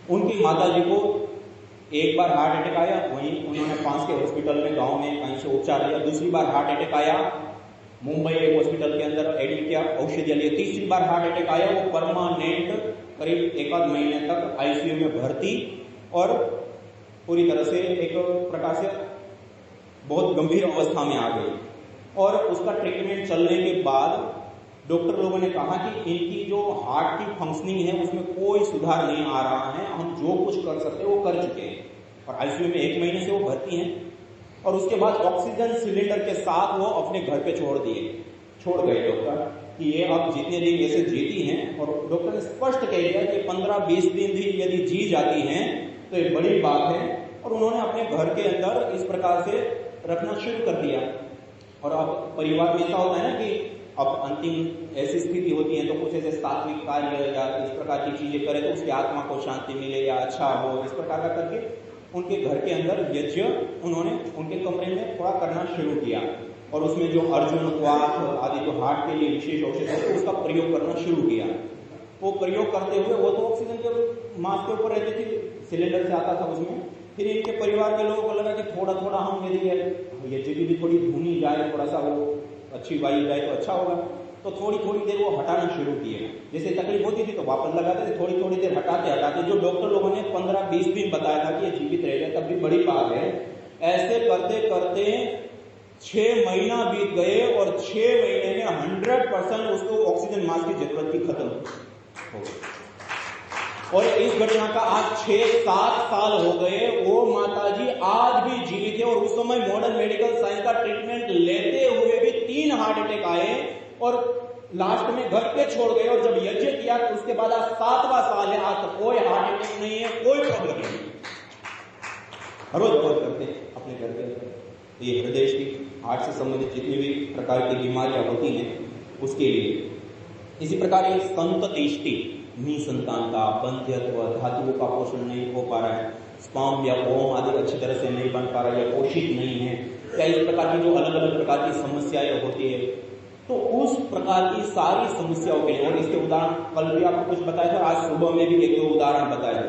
Speaker 1: उनकी माता जी को एक बार हार्ट अटैक आया, वहीं उन्होंने पास के हॉस्पिटल में गांव में कहीं से उपचार लिया। दूसरी बार हार्ट अटैक आया, मुंबई एक हॉस्पिटल के अंदर एडमिट किया, औषधि लिया। तीसरी बार हार्ट अटैक आया, वो परमानेंट करीब 1 महीने तक आईसीयू में भर्ती और पूरी तरह से एक प्रकार से बहुत गंभीर अवस्था में आ गई। और उसका ट्रीटमेंट चलने के बाद डॉक्टर लोगों ने कहा कि इनकी जो हार्ट की फंक्शनिंग है उसमें कोई सुधार नहीं आ रहा है, हम जो कुछ कर सकते हैं वो कर चुके हैं। और आईसीयू में 1 महीने से वो भर्ती हैं और उसके बाद ऑक्सीजन सिलेंडर के साथ वो अपने घर पे छोड़ गए डॉक्टर कि ये अब जितने दिन ऐसे जीती हैं। और डॉक्टर ने स्पष्ट कह दिया कि 15-20 दिन भी यदि जी जाती हैं तो ये बड़ी बात है। और उन्होंने अपने घर के अंदर इस प्रकार से रखना शुरू कर दिया। और अब परिवार में ऐसा होता है ना कि अब अंतिम ऐसी स्थिति होती है तो कुछ ऐसे सात्विक कार्य या इस प्रकार की चीजें करे तो उसकी आत्मा को शांति मिले या अच्छा हो, इस प्रकार का करके उनके घर के अंदर यज्ञ उन्होंने उनके कमरे में थोड़ा करना शुरू किया। और उसमें जो अर्जुन क्वाथ आदि जो हार्ट के लिए विशेष औषध है उसका प्रयोग करना शुरू किया। वो प्रयोग करते हुए वो तो ऑक्सीजन के मास्क के ऊपर रहती थी, सिलेंडर से आता था उसमें। फिर इनके परिवार के लोगों को लगा कि थोड़ा थोड़ा हम यदि यज्ञ की भी थोड़ी धुनी जाए, थोड़ा सा वो अच्छी वायु जाए तो अच्छा होगा। तो थोड़ी थोड़ी देर वो हटाना शुरू किए। जैसे तकलीफ होती थी तो वापस लगाते थे, थोड़ी थोड़ी देर हटाते जो डॉक्टर लोगों ने 15-20 दिन बताया था कि ये जीवित रह जाए तब भी बड़ी बात है। ऐसे करते करते 6 महीना बीत गए और 6 महीने में 100% उसको ऑक्सीजन मास्क की जरूरत की खत्म हो गई। और इस घटना का आज 6-7 साल हो गए। वो माताजी आज भी जीवित है और उस समय मॉडर्न मेडिकल साइंस का ट्रीटमेंट लेते हुए भी 3 हार्ट अटैक आए और लास्ट में घर पे छोड़ गए। और जब यज्ञ किया तो उसके बाद आज 7वां साल है, आज तक कोई हार्ट अटैक नहीं है, कोई प्रॉब्लम नहीं। हर रोज बहुत करते हैं अपने घर के अंदर। ये हृदय की हार्ट से संबंधित जितनी भी प्रकार की बीमारियां होती हैं उसके लिए। इसी प्रकार एक संततिष्टि, निसंतानता, बंध्यत्व, धातुओं का पोषण नहीं हो पा रहा है, स्पर्म या ओम आदि अच्छी तरह से नहीं बन पा रहा है या पोषित नहीं है, या इस प्रकार की जो अलग अलग प्रकार की समस्याएं होती है, तो उस प्रकार की सारी समस्याओं के लिए, और इसके उदाहरण कल भी आपको कुछ बताया था, आज सुबह में भी 1-2 उदाहरण बताए।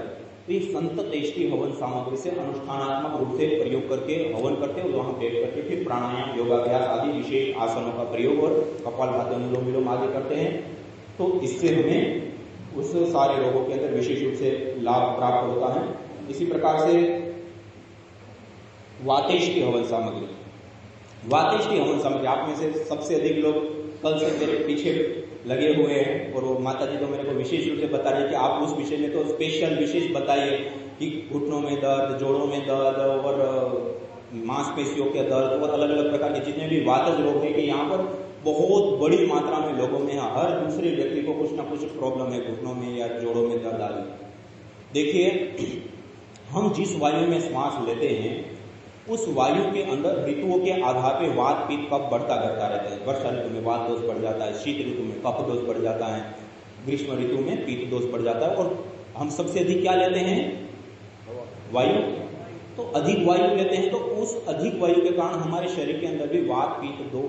Speaker 1: तो ये संततेष्टि हवन सामग्री से अनुष्ठानात्मक रूप से प्रयोग करके हवन करते हैं और वहां बैठ करके फिर प्राणायाम, योगाभ्यास आदि विशेष आसनों का प्रयोग और कपालभाति, अनुलोम विलोम आदि करते हैं। तो इससे हमें उस सारे रोगों के अंदर विशेष रूप से लाभ प्राप्त होता है। इसी प्रकार से वातेष्टि हवन सामग्री, वातेष्टि हवन सामग्री आप में से सबसे अधिक लोग कल से मेरे पीछे लगे हुए हैं और वो माता जी तो मेरे को विशेष रूप से बता रहे हैं कि आप उस विषय में तो स्पेशल विशेष बताइए कि घुटनों में दर्द, जोड़ों में दर्द और मांसपेशियों के दर्द और अलग अलग प्रकार के जितने भी वातज रोग है कि यहाँ पर बहुत बड़ी मात्रा में लोगों में हर दूसरे व्यक्ति को कुछ ना कुछ प्रॉब्लम है घुटनों में या जोड़ों में दर्द आदि। देखिए, हम जिस वायु में श्वास लेते हैं उस वायु के अंदर ऋतुओं के आधार पे वात पित्त कफ बढ़ता घटता रहता है। वर्षा ऋतु में वात दोष बढ़ जाता है, शीत ऋतु में कफ दोष बढ़ जाता है, ग्रीष्म ऋतु में पित्त दोष बढ़ जाता है। और हम सबसे अधिक क्या लेते हैं? वायु। तो अधिक वायु लेते हैं तो उस अधिक वायु के कारण हमारे शरीर के अंदर भी वात पित्त दो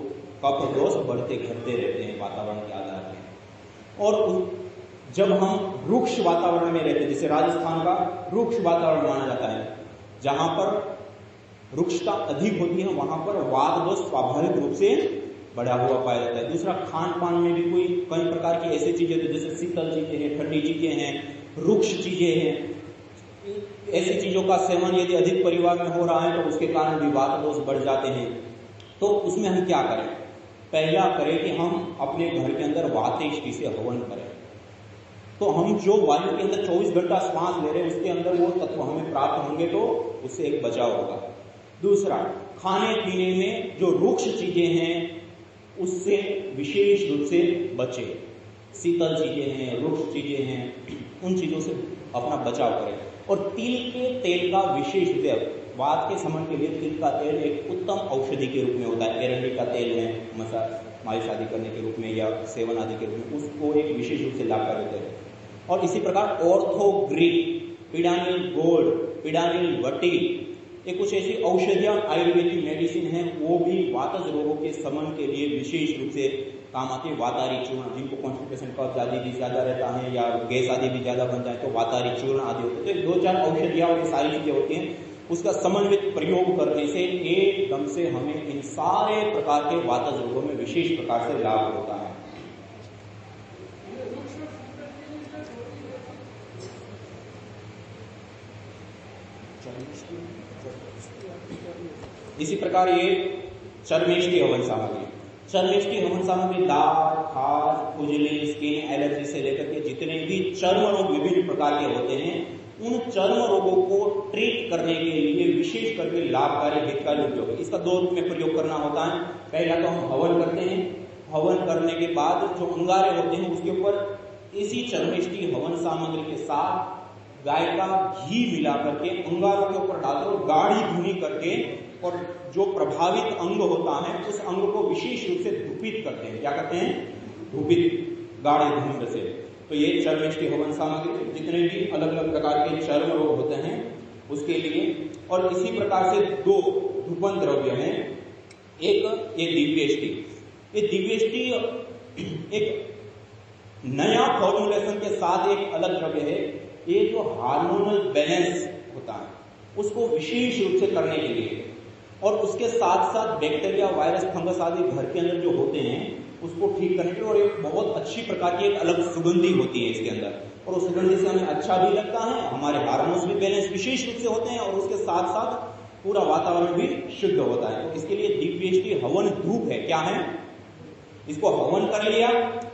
Speaker 1: कफ दोष बढ़ते घटते रहते हैं वातावरण के आधार पर। और जब हम रुक्ष वातावरण में रहते हैं, जैसे राजस्थान का रुक्ष वातावरण माना जाता है, जहां पर रुक्षता अधिक होती है वहां पर वात दोष स्वाभाविक रूप से बढ़ा हुआ पाया जाता है। दूसरा, खान पान में भी कई प्रकार की ऐसी चीजें होती है जैसे शीतल चीजें हैं, ठंडी चीजें हैं, रुक्ष चीजें हैं। ऐसी चीजों का सेवन यदि अधिक परिवार में हो रहा है तो उसके कारण भी वात दोष बढ़ जाते हैं। तो उसमें हम क्या करें? पहला करें कि हम अपने घर के अंदर वातेष्टि से हवन करें। तो हम जो वायु के अंदर 24 घंटा श्वास ले रहे हैं उसके अंदर वो तत्व हमें प्राप्त होंगे तो उससे एक बचाव होगा। दूसरा, खाने पीने में जो रुक्ष चीजें हैं उससे विशेष रूप से बचे। शीतल चीजें हैं, रुक्ष चीजें हैं, उन चीजों से अपना बचाव करें। और तिल के तेल का विशेष उपयोग, वात के शमन के लिए तिल का तेल एक उत्तम औषधि के रूप में होता है। एरंडी का तेल है मालिश आदि करने के रूप में या सेवन आदि के रूप में, उसको एक विशेष रूप से लाभकारी होता है। और इसी प्रकार ऑर्थोग्रीक, पिडानिल गोल्ड, पिडानिल वटी, ये कुछ ऐसी औषधियां आयुर्वेदिक मेडिसिन है, वो भी वातज रोगों के शमन के लिए विशेष रूप से काम आती है। वातारी चूर्ण, जिनको कॉन्स्टिपेशन कफ आदि भी ज्यादा रहता है या गैस आदि भी ज्यादा बन जाए तो वातारी चूर्ण आदि होते हैं। तो 2-4 औषधियां और सारी चीजें होती हैं, उसका समन्वित प्रयोग करने से एकदम से हमें इन सारे प्रकार के वातज रोगों में विशेष प्रकार से लाभ होता है। इसी प्रकार ये चर्मेष्टि हवन सामग्री, चर्मेष्टि हवन सामग्री दाग, खाज, खुजली, स्किन एलर्जी से लेकर के जितने भी चर्म रोग विभिन्न प्रकार के होते हैं, उन चर्म रोगों को ट्रीट करने के लिए विशेष करके लाभकारी हितकारी उपयोग है। इसका 2 रूप में प्रयोग करना होता है। पहला तो हम हवन करते हैं, हवन करने के बाद जो अंगारे होते हैं उसके ऊपर इसी चर्मेष्टि हवन सामग्री के साथ गाय का घी मिला करके अंगारों के ऊपर डालकर और गाढ़ी धुनी करके, और जो प्रभावित अंग होता है उस अंग को विशेष रूप से धूपित करते हैं। क्या करते हैं? धूपित, गाढ़े धूम्र से। तो ये चर्मेष्टि हवन सामग्री जितने भी अलग अलग प्रकार के चर्म रोग होते हैं उसके लिए। और इसी प्रकार से 2 धूपन द्रव्य हैं। एक ये दिव्यष्टि, ये दिव्यष्टि एक नया फॉर्मुलेशन के साथ एक अलग द्रव्य है। ये जो हार्मोनल बैलेंस होता है उसको विशेष रूप से करने के लिए, और उसके साथ साथ बैक्टीरिया, वायरस, फंगस आदि घर के अंदर जो होते हैं उसको ठीक करने के लिए, और एक बहुत अच्छी प्रकार की एक अलग सुगंधी होती है इसके अंदर, और उस सुगंधी से हमें अच्छा भी लगता है, हमारे हार्मोन्स भी बैलेंस विशेष रूप से होते हैं, और उसके साथ साथ पूरा वातावरण भी शुद्ध होता है। तो इसके लिए दिव्यष्टि हवन धूप है। क्या है? इसको हवन कर लिया,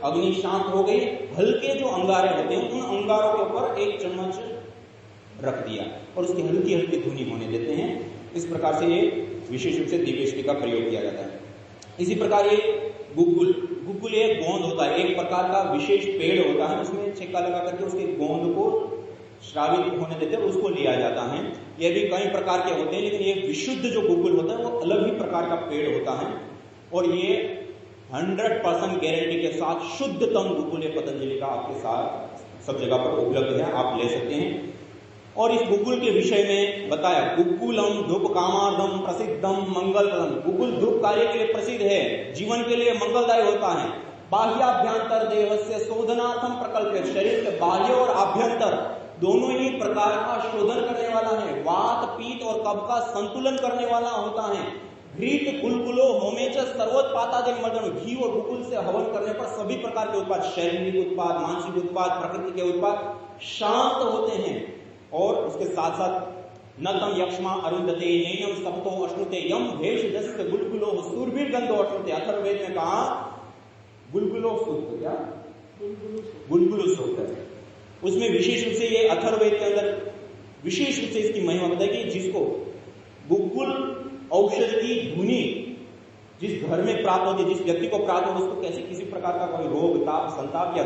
Speaker 1: अग्नि शांत हो गई, हल्के जो अंगारे होते हैं उन अंगारों के ऊपर 1 चम्मच रख दिया और उसकी हल्की हल्की धुनी होने देते हैं। इस प्रकार से ये विशेष रूप से दिव्यष्टि का प्रयोग किया जाता है। इसी प्रकार ये गुग्गुल एक गोंद होता है, एक प्रकार का विशेष पेड़ होता है, उसमें छेका लगा करके उसके गोंद को श्रावित होने देते हैं, उसको लिया जाता है। ये भी कई प्रकार के होते हैं, लेकिन ये विशुद्ध जो गुग्गुल होता है वो अलग ही प्रकार का पेड़ होता है, और ये 100% गारंटी के साथ शुद्धतम गुग्गुल पतंजलि का आपके साथ सब जगह पर उपलब्ध है, आप ले सकते हैं। और इस गुग्गुल के विषय में बताया, गुग्गुलम धूप कामार्धम प्रसिद्धम मंगलप्रदम। गुग्गुल धूप कार्य के लिए प्रसिद्ध है, जीवन के लिए मंगलदायी होता है। बाह्याभ्यंतर देहस्य शोधनार्थम प्रकल्प, शरीर के बाह्य और आभ्यंतर दोनों ही प्रकार का शोधन करने वाला है। वात, पीत और कफ का संतुलन करने वाला होता है। घृत गुलगुलो होमेच सर्वोत्पादादि मर्दन, घी और गुग्गुल से हवन करने पर सभी प्रकार के उत्पाद, शारीरिक उत्पाद, मानसिक उत्पाद, प्रकृति के उत्पाद शांत होते हैं। और उसके साथ साथ न तम यक्ष्मा अरुंधते नैनम सप्तो अश्नुते यम भेष जस्य गुलगुलो सूर्भिर गंधो अश्नुते। अथर्ववेद में कहा गुलगुलो सूक्त, क्या गुलगुलो सूक्त है, उसमें विशेष रूप से ये अथर्ववेद के अंदर विशेष रूप से इसकी महिमा बताई कि जिसको गुग्गुल औषधि की धुनी जिस घर में प्राप्त होती है, जिस व्यक्ति को प्राप्त हो, उसको कैसे किसी प्रकार का कोई रोग, ताप, संताप या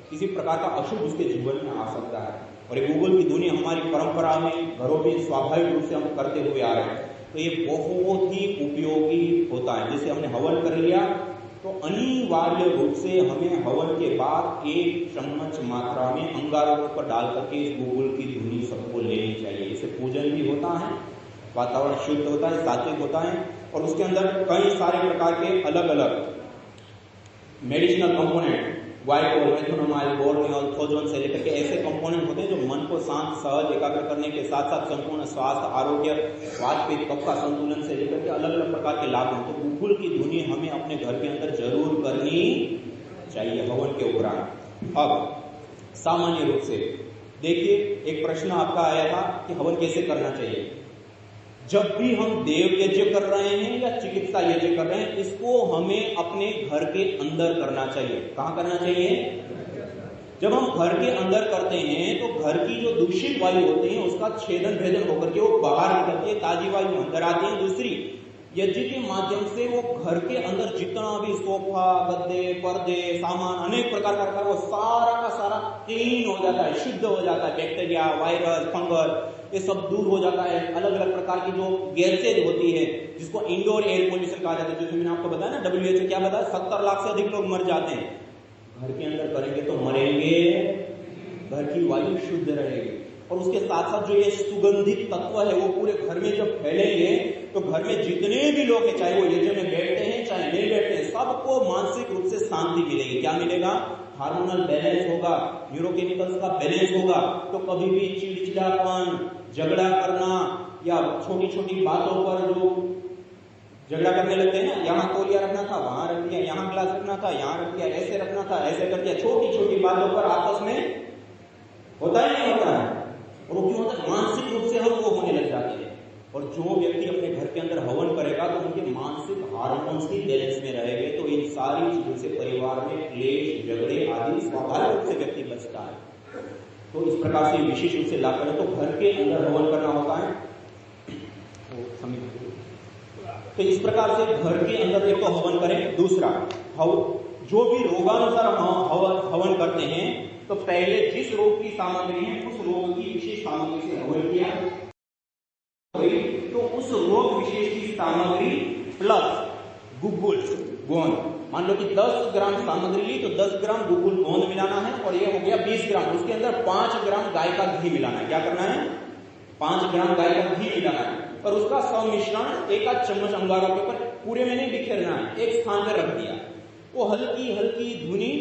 Speaker 1: किसी प्रकार का अशुभ उसके जीवन में आ सकता है। और ये गुग्गुल की धुनी हमारी परंपरा में घरों में स्वाभाविक रूप से हम करते हुए आ रहे हैं, तो ये बहुत ही उपयोगी होता है। जैसे हमने हवन कर लिया तो अनिवार्य रूप से हमें हवन के बाद 1 चम्मच मात्रा में अंगारों पर डाल करके इस गुग्गुल की धुनी सबको लेनी चाहिए। इससे पूजन भी होता है, वातावरण शुद्ध होता है, सात्विक होता है, और उसके अंदर कई सारे प्रकार के अलग अलग मेडिसिनल कंपोनेंट, वाइकोल, मेथोनोमाइल, बोर्नियोल, थोजोन से लेकर के ऐसे कंपोनेंट होते हैं जो मन को शांत, सहज, एकाग्र करने के साथ साथ संपूर्ण स्वास्थ्य, आरोग्य, वाजपेय, कफ का संतुलन से लेकर के अलग अलग प्रकार के लाभ हैं। तो गुग्गुल की धुनी हमें अपने घर के अंदर जरूर करनी चाहिए हवन के उपरांत। अब सामान्य रूप से देखिए, एक प्रश्न आपका आया था कि हवन कैसे करना चाहिए। जब भी हम देव यज्ञ कर रहे हैं या चिकित्सा यज्ञ कर रहे हैं, इसको हमें अपने घर के अंदर करना चाहिए। कहां करना चाहिए? जब हम घर के अंदर करते हैं तो घर की जो दूषित वायु होती है उसका छेदन भेदन होकर के वो बाहर निकलती है, ताजी वायु अंदर आती है। दूसरी, यज्ञ के माध्यम से वो घर के अंदर जितना भी सोफा, गद्दे, पर्दे, सामान, अनेक प्रकार का वो सारा का सारा क्लीन हो जाता है, शुद्ध हो जाता है। बैक्टीरिया, वायरस, फंगस, ये सब दूर हो जाता है। अलग अलग प्रकार की जो गैसेज होती है, जिसको इंडोर एयर पोल्यूशन कहा जाता है, जैसे मैंने आपको बताया ना, WHO क्या बताया, 70 लाख से अधिक लोग मर जाते हैं। घर के अंदर करेंगे तो मरेंगे, घर की वायु शुद्ध रहेगी। और उसके साथ साथ जो ये सुगंधित तत्व है वो पूरे घर में जब फैलेंगे तो घर में जितने भी लोग हैं, चाहे वो यज्ञ में बैठते हैं चाहे नहीं बैठते हैं, सबको मानसिक रूप से शांति मिलेगी। क्या मिलेगा? हार्मोनल बैलेंस होगा, न्यूरोकेमिकल्स का बैलेंस होगा। तो कभी भी चिड़चिड़ापन, झगड़ा करना या छोटी छोटी बातों पर जो झगड़ा करने लगते हैं ना, यहाँ तौलिया रखना था वहां रख दिया, यहाँ ग्लास रखना था यहाँ रख दिया, ऐसे रखना था ऐसे कर दिया, छोटी छोटी बातों पर आपस में होता है नहीं होता है। और वो क्यों होता है? मानसिक रूप से हम वो होने लग जाते हैं। और जो व्यक्ति अपने घर के अंदर हवन करेगा तो उनके मानसिक हार्मोन्स की बैलेंस में रहेंगे, तो इन सारी चीजों से परिवार में क्लेश, झगड़े आदि स्वाभाविक रूप से व्यक्ति बचता है। तो इस प्रकार से विशेष रूप से लाभ करें तो घर के अंदर हवन करना होता है। तो इस प्रकार से घर के अंदर एक तो हवन करें। दूसरा, जो भी रोगानुसार हम हवन करते हैं तो पहले जिस रोग की सामग्री है उस रोग की विशेष सामग्री से हवन किया, तो उस रोग विशेष की सामग्री प्लस गुग्गुल गोंद, मान लो कि 10 ग्राम सामग्री ली तो 10 ग्राम गुग्गुल गोंद मिलाना है, और ये हो गया 20 ग्राम। उसके अंदर 5 ग्राम गाय का घी मिलाना है। क्या करना है? 5 ग्राम गाय का घी मिलाना है, और उसका सम्मिश्रण एक आध चम्मच अंगारों के ऊपर पूरे में नहीं बिखेरना है, एक स्थान पर रख दिया। वो हल्की हल्की धुनी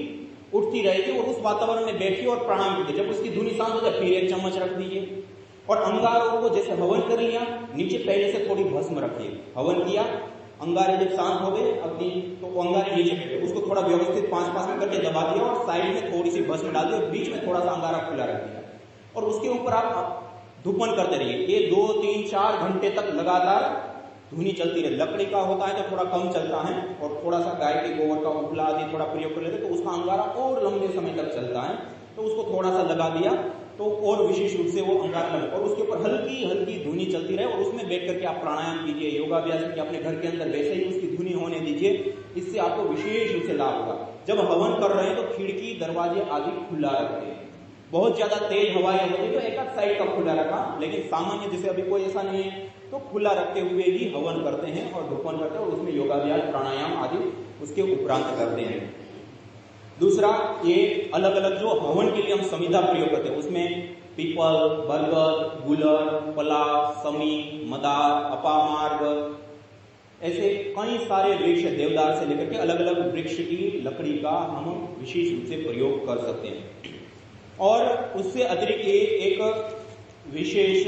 Speaker 1: उठती रहेगी और उस वातावरण में बैठिए और प्राणायाम कीजिए। जब उसकी धुनी शांत हो जाए फिर एक चम्मच रख दीजिए, और अंगारों को जैसे हवन कर लिया, नीचे पहले से थोड़ी भस्म रखिए। हवन किया, अंगारे जब शांत हो गए अपनी, तो अंगारे नीचे बैठे, उसको थोड़ा व्यवस्थित 5-5 में करके दबा दिया और साइड में थोड़ी सी भस्म डाल दी और बीच में थोड़ा सा अंगारा खुला रख दिया, और उसके ऊपर आप धूपन करते रहिए। ये 2, 3, 4 घंटे तक लगातार धुनी चलती रहे। लकड़ी का होता है तो थोड़ा कम चलता है, और थोड़ा सा गाय के गोबर का उपला आदि थोड़ा प्रयोग कर लेते तो उसका अंगारा और लंबे समय तक चलता है। तो उसको थोड़ा सा लगा दिया तो और विशेष रूप से वो अंगारा लगे, और उसके ऊपर हल्की हल्की धुनी चलती रहे, और उसमें बैठ करके आप प्राणायाम कीजिए, योगाभ्यास कीजिए अपने घर के अंदर, वैसे ही उसकी धुनी होने दीजिए। इससे आपको विशेष रूप से लाभ होगा। जब हवन कर रहे हैं तो खिड़की, दरवाजे आदि खुला रखते हैं। बहुत ज्यादा तेज हवाएं होती तो एक आध साइड का खुला रखा, लेकिन सामान्य जैसे अभी कोई ऐसा नहीं है तो खुला रखते हुए ही हवन करते हैं और धूपन करते हैं, और उसमें योगाभ्यास, प्राणायाम आदि उसके उपरांत करते हैं। दूसरा, ये अलग अलग जो हवन के लिए हम समिधा प्रयोग करते हैं, उसमें पीपल, बरगद, गुलर, पलाश, समी, मदार, अपामार्ग, ऐसे कई सारे वृक्ष, देवदार से लेकर के अलग अलग वृक्ष की लकड़ी का हम विशेष रूप से प्रयोग कर सकते हैं। और उससे अतिरिक्त ये एक विशेष,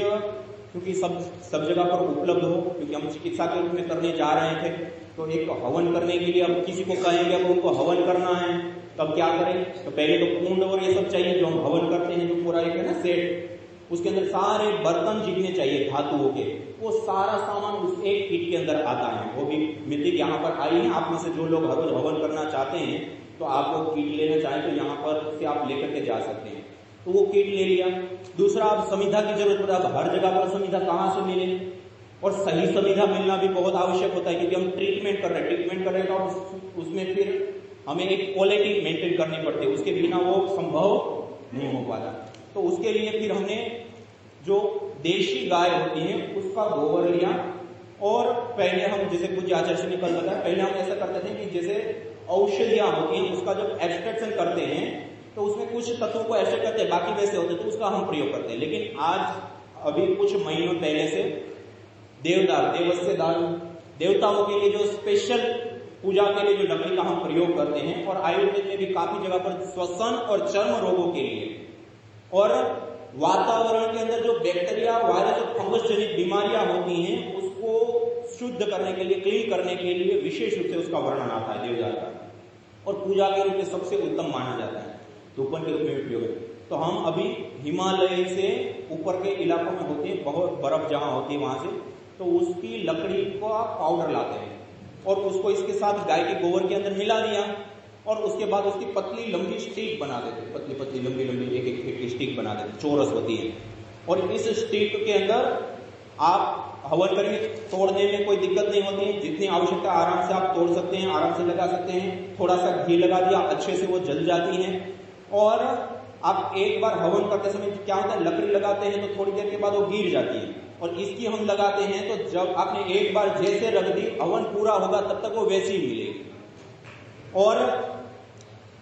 Speaker 1: क्योंकि सब जगह पर उपलब्ध हो, क्योंकि हम चिकित्सा के रूप में करने जा रहे थे, तो एक हवन करने के लिए अब किसी को कहेंगे अब उनको हवन करना है, तब क्या करें? तो पहले तो कुंड और ये सब चाहिए जो हम हवन करते हैं, जो पूरा एक है ना सेट, उसके अंदर सारे बर्तन जितने चाहिए धातुओं के, वो सारा सामान उस एक किट के अंदर आता है। वो भी मिट्टी यहाँ पर आई है, आप में से जो लोग हर रोज हवन करना चाहते हैं तो आप लोग किट लेना चाहें तो यहाँ पर से आप लेकर के जा सकते हैं। तो वो किट ले लिया। दूसरा, अब समिधा की जरूरत पड़े। अब हर जगह पर समिधा कहाँ से मिले, और सही समिधा मिलना भी बहुत आवश्यक होता है, क्योंकि हम ट्रीटमेंट कर रहे हैं तो उसमें फिर हमें एक क्वालिटी मेंटेन करनी पड़ती है, उसके बिना वो संभव नहीं हो पाता। तो उसके लिए फिर हमने जो देशी गाय होती है उसका गोबर लिया, और पहले हम जैसे कुछ आचार्य ने कल बताया, पहले हम ऐसा करते थे कि जैसे औषधियां होती हैं उसका जब एक्सट्रैक्शन करते हैं तो उसमें कुछ तत्वों को एक्सट्रैक्ट करते हैं, बाकी वैसे होते तो उसका हम प्रयोग करते हैं। लेकिन आज अभी कुछ महीनों पहले से देवदार, देवस्य दारू, देवताओं के लिए जो स्पेशल पूजा के लिए जो लकड़ी का हम प्रयोग करते हैं, और आयुर्वेद में भी काफी जगह पर श्वसन और चर्म रोगों के लिए, और वातावरण के अंदर जो बैक्टीरिया, वायरस और फंगस जनित बीमारियां होती हैं उसको शुद्ध करने के लिए, क्लीन करने के लिए विशेष रूप से उसका वर्णन आता है देवदार का, और पूजा के रूप में सबसे उत्तम माना जाता है, धूपन के रूप में उपयोग है। तो हम अभी हिमालय से ऊपर के इलाकों में होते हैं, बहुत बर्फ जहां होती है वहां से तो उसकी लकड़ी का पाउडर लाते हैं और उसको इसके साथ गाय के गोबर के अंदर मिला दिया और उसके बाद उसकी पतली लंबी स्टिक बना देते, पतली पतली लंबी लंबी एक एक फीट की स्टिक बना देते, चौरस होती है। और इस स्टिक के अंदर आप हवन करेंगे, तोड़ने में कोई दिक्कत नहीं होती है, जितनी आवश्यकता आराम से आप तोड़ सकते हैं, आराम से लगा सकते हैं। थोड़ा सा घी लगा दिया, अच्छे से वो जल जाती है। और आप एक बार हवन करते समय क्या होता है, लकड़ी लगाते हैं तो थोड़ी देर के बाद वो गिर जाती है, और इसकी हम लगाते हैं तो जब आपने एक बार जैसे रख दी, हवन पूरा होगा तब तक वो वैसी ही मिलेगी और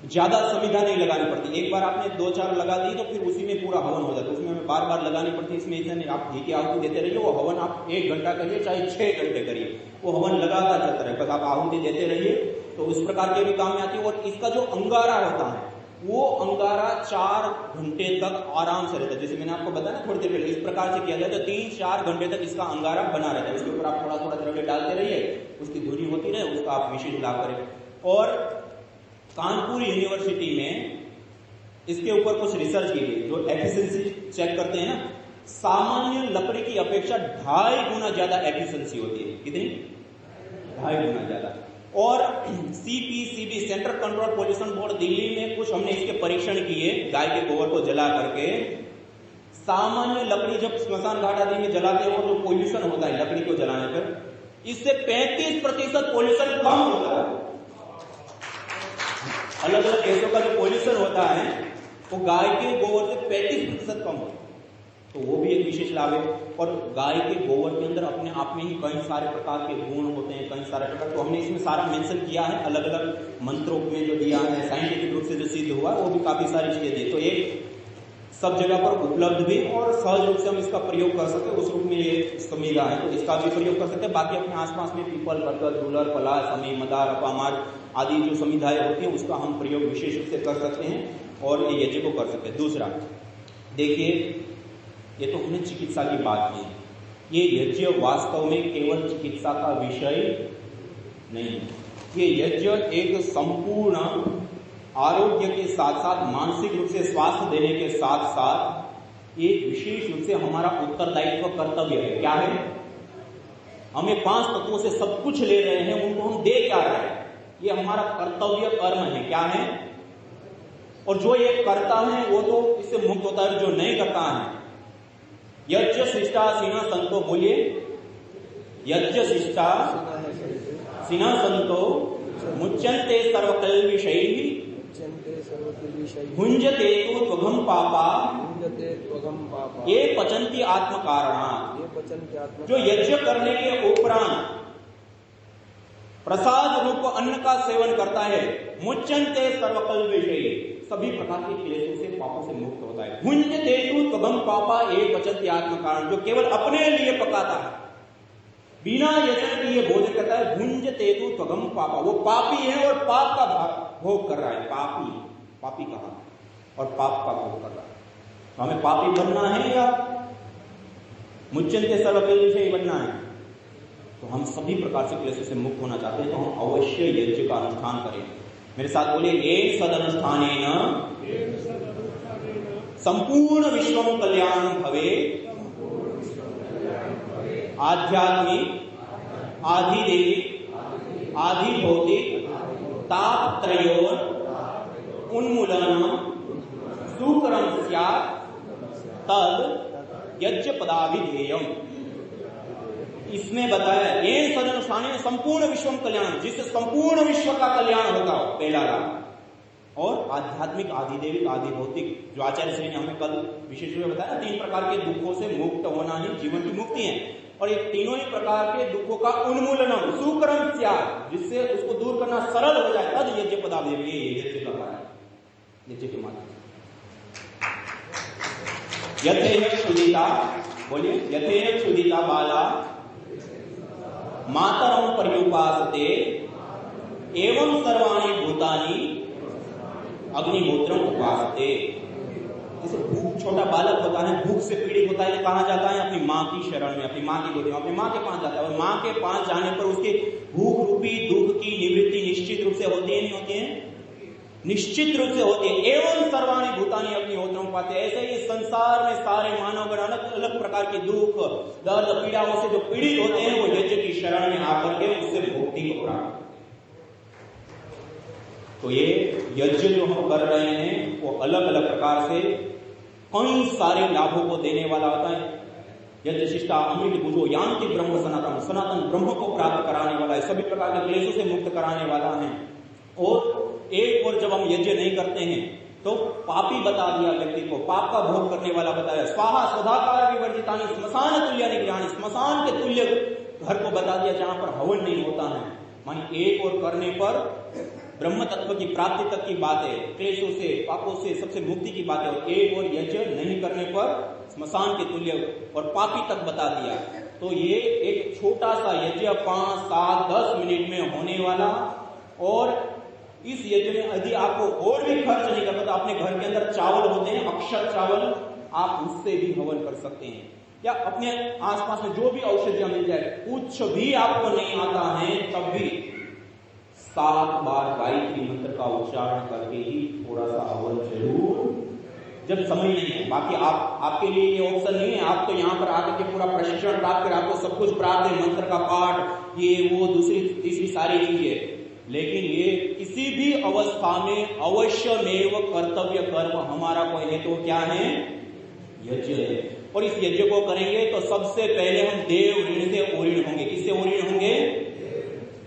Speaker 1: ज्यादा सुविधा नहीं लगानी पड़ती। एक बार आपने 2-4 लगा दी तो फिर उसी में पूरा हवन हो जाता है, उसमें हमें बार बार लगानी पड़ती है। इसमें इतने आप घी की आहुति देते रहिए, वो हवन आप 1 घंटा करिए चाहे 6 घंटे करिए, वो हवन लगातार चलता रहे, बस आप आहुति देते रहिए। तो उस प्रकार के भी काम में आती है। और इसका जो अंगारा होता है वो अंगारा 4 घंटे तक आराम से रहता है। जैसे मैंने आपको बताया ना थोड़ी देर पहले, इस प्रकार से किया जाए तो 3-4 घंटे तक इसका अंगारा बना रहता है। उसके ऊपर आप थोड़ा थोड़ा द्रव्य डालते रहिए, उसकी धुनी होती रहे, उसका आप विशेष लाभ करें। और कानपुर यूनिवर्सिटी में इसके ऊपर कुछ रिसर्च की गई, जो एफिशिएंसी चेक करते हैं ना, सामान्य लकड़ी की अपेक्षा 2.5 गुना ज्यादा एफिशिएंसी होती है। कितनी? 2.5 गुना ज्यादा। और CPCB central control pollution board Delhi में कुछ हमने इसके परीक्षण किए, गाय के गोबर को जला करके। सामान्य लकड़ी जब स्मशान घाट आदि में जलाते हैं, वो जो पोल्यूशन होता है लकड़ी को जलाने पर, इससे 35% पोल्यूशन कम होता है। अलग अलग देशों का जो पोल्यूशन होता है वो गाय के गोबर से 35% कम होता है, तो वो भी एक विशेष लाभ है। और गाय के गोबर के अंदर अपने आप में ही कई सारे प्रकार के गुण होते हैं, कई सारे प्रकार, तो हमने इसमें सारा मेंशन किया है, अलग अलग मंत्रों में जो दिया है, साइंटिफिक रूप से जो सिद्ध हुआ है, वो भी काफी सारी चीजें दी। तो एक सब जगह पर उपलब्ध भी और सहज रूप से हम इसका प्रयोग कर सकते हैं, उस रूप में ये संविधा है, तो इसका भी प्रयोग कर सकते हैं। बाकी अपने आसपास में पीपल, बरगद, झूलर, पलाश, समी, मदार, अपामार आदि जो संविधाएं होती है उसका हम प्रयोग विशेष रूप से कर सकते हैं और ये यज्ञ को कर सकते हैं। दूसरा देखिए, ये तो हमने चिकित्सा की बात की, ये यज्ञ वास्तव में केवल चिकित्सा का विषय नहीं है। ये यज्ञ एक संपूर्ण आरोग्य के साथ साथ मानसिक रूप से स्वास्थ्य देने के साथ साथ एक विशेष रूप से हमारा उत्तरदायित्व, कर्तव्य है। क्या है? हमें 5 तत्वों से सब कुछ ले रहे हैं, उनको हम दे क्या रहे हैं, ये हमारा कर्तव्य कर्म है। क्या है? और जो ये करता है वो तो इससे मुक्त होता है, जो नहीं करता है। यज्ञ शिष्टा सीना संतो, बोलिए, यज्ञ शिष्टा सीना संतो मुच्यन्ते सर्वकल्विषैः भुंजते तो त्वघम पापा ये पचन्ति आत्म कारणात्। जो यज्ञ करने के उपरांत प्रसाद रूप अन्न का सेवन करता है, मुच्यन्ते सर्वकल्विषैः, सभी प्रकार के क्लेशों से, पापों से मुक्त होता है। भुंजते तो त्वघम पापा ये पचन्ति आत्म कारण, जो केवल अपने लिए पकाता है, बिना यजन के ये भोजन करता है। भुंजते तो त्वघम पापा, वो पापी है और पाप का भोग कर रहा है। पापी कहा और पाप का भोग कर रहा है। तो हमें पापी बनना है या मुच्यन्ते सर्वकल्विषैः बनना है? तो हम सभी प्रकार से क्लेशों से मुक्त होना चाहते हैं, तो हम अवश्य यज्ञ का अनुष्ठान करें। मेरे साथ बोलिए, ये सदनुष्ठानेन संपूर्ण विश्वम कल्याणं भवेत्, आध्यात्मिक, आधिदैविक, आधिभौतिक तापत्रयोर उन्मूलनम सुकरम स्यात् तद यज्ञ पदाभिधेयम्। इसमें बताया ये सदनुष्ठानेन संपूर्ण विश्वम कल्याण, जिससे संपूर्ण विश्व का कल्याण होगा, पहला लाभ। और आध्यात्मिक, आधिदैविक, आधिभौतिक, जो आचार्य श्री ने हमें कल विशेष रूप में बताया, 3 प्रकार के दुखों से मुक्त होना ही जीवन की मुक्ति है। और ये तीनों ही प्रकार के दुखों का उन्मूलनम सुकरम स्यात्, जिससे उसको दूर करना सरल हो जाए, तद यज्ञ पदाभिधेयम्, यज्ञ का कार्य, यज्ञ के माध्यम। यथेह क्षुदिता, बोलिए, यथेह क्षुदिता बाला मातरम पर्युपासते एवं सर्वाणि भूतानि अग्निहोत्रम उपासते। जैसे भूख, छोटा बालक होता है, भूख से पीड़ित होता है, कहां जाता है? अपनी माँ की शरण में, अपनी माँ की गोदी में, अपनी माँ के पास जाता है। और माँ के पास जाने पर उसके भूख रूपी दुख की निवृत्ति निश्चित रूप से होती है, नहीं होती है? निश्चित रूप से होती है। एवं सर्वाणि भूतानि अग्निहोत्रम पाते। ऐसे ही संसार में सारे मानवगण अलग अलग प्रकार के दुख दर्द पीड़ाओं से जो पीड़ित होते हैं वो यज्ञ की शरण में आकर के उससे मुक्ति को प्राप्त। तो ये यज्ञ जो हम कर रहे हैं वो अलग अलग प्रकार से कई सारे लाभों को देने वाला होता है। यज्ञ शिष्टा अमृत भुजो यान्ति ब्रह्म सनातन, सनातन ब्रह्म को प्राप्त कराने वाला है, सभी प्रकार के क्लेशों से मुक्त कराने वाला है। और एक और जब हम यज्ञ नहीं करते हैं तो पापी बता दिया व्यक्ति को, पाप का भोग करने वाला बताया। स्वाहा स्वधाकार विवर्जितानि स्मशान तुल्यानि गृहाणि, स्मशान के तुल्य घर को बता दिया जहां पर हवन नहीं होता है। मानी एक और करने पर ब्रह्म तत्व की प्राप्ति तक की बात है, क्लेशों से पापों से सबसे मुक्ति की बात है। और एक और यज्ञ नहीं करने पर स्मशान के तुल्य और पापी तक बता दिया। तो ये एक छोटा सा यज्ञ 5, 7, 10 मिनट में होने वाला। और इस यज्ञ में यदि आपको और भी खर्च नहीं करना तो अपने घर के अंदर चावल होते हैं, अक्षर चावल, आप उससे भी हवन कर सकते हैं। या अपने आसपास में जो भी औषधियां मिल जाए, कुछ भी आपको नहीं आता है तब भी 7 बार गायत्री मंत्र का उच्चारण करके ही थोड़ा सा हवन जरूर, जब समय नहीं है। बाकी आपके लिए ये ऑप्शन नहीं है। आप तो यहाँ पर आकर के पूरा प्रशिक्षण प्राप्त कर, आपको सब कुछ प्राप्त है, मंत्र का पाठ, ये वो दूसरी तीसरी सारी चीजें। लेकिन ये किसी भी अवस्था में अवश्यमेव कर्तव्य कर्म हमारा कोई है तो क्या है? यज्ञ है। और इस यज्ञ को करेंगे तो सबसे पहले हम देव ऋण से ओऋण होंगे। किससे ओऋण होंगे?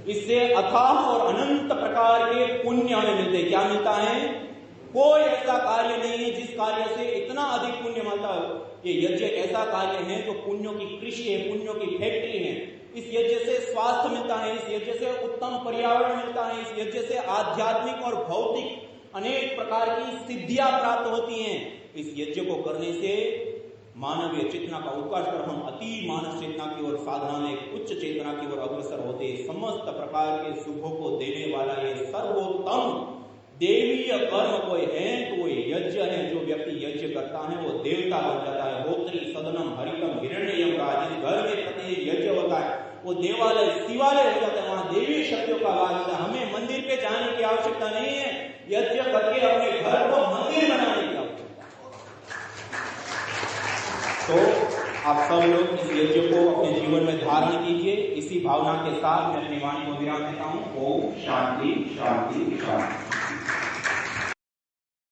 Speaker 1: इससे अथाह और अनंत प्रकार के पुण्य हमें मिलते। क्या मिलता है? कोई ऐसा कार्य नहीं है जिस कार्य से इतना अधिक पुण्य मिलता हो। ये यज्ञ ऐसा कार्य है जो पुण्यों की कृषि है, पुण्यों की फैक्ट्री है। इस यज्ञ से स्वास्थ्य मिलता है, इस यज्ञ से उत्तम पर्यावरण मिलता है, इस यज्ञ से आध्यात्मिक और भौतिक अनेक प्रकार की सिद्धियां प्राप्त होती हैं। इस यज्ञ को करने से मानवीय चेतना का उत्कर्ष कर हम अति मानव चेतना की ओर, साधना में उच्च चेतना की ओर अग्रसर होते। समस्त प्रकार के सुखों को देने वाला ये सर्वोत्तम देवीय कर्म कोई है तो वो यज्ञ है। जो व्यक्ति यज्ञ करता है वो देवता बन जाता है। होत्री सदनम हरितम हिरण्ययम राज, जिस घर में प्रति यज्ञ होता है वो देवालय शिवालय हो जाता है, वहां देवी शक्तियों का वास होता है। हमें मंदिर पे जाने की आवश्यकता नहीं है, यज्ञ करके अपने घर को मंदिर बनाने की आवश्यकता। तो आप सब लोग इस यज्ञ को अपने जीवन में धारण कीजिए। इसी भावना के साथ मैं अपनी वाणी को विराम देता हूँ। ओम शांति शांति शांति।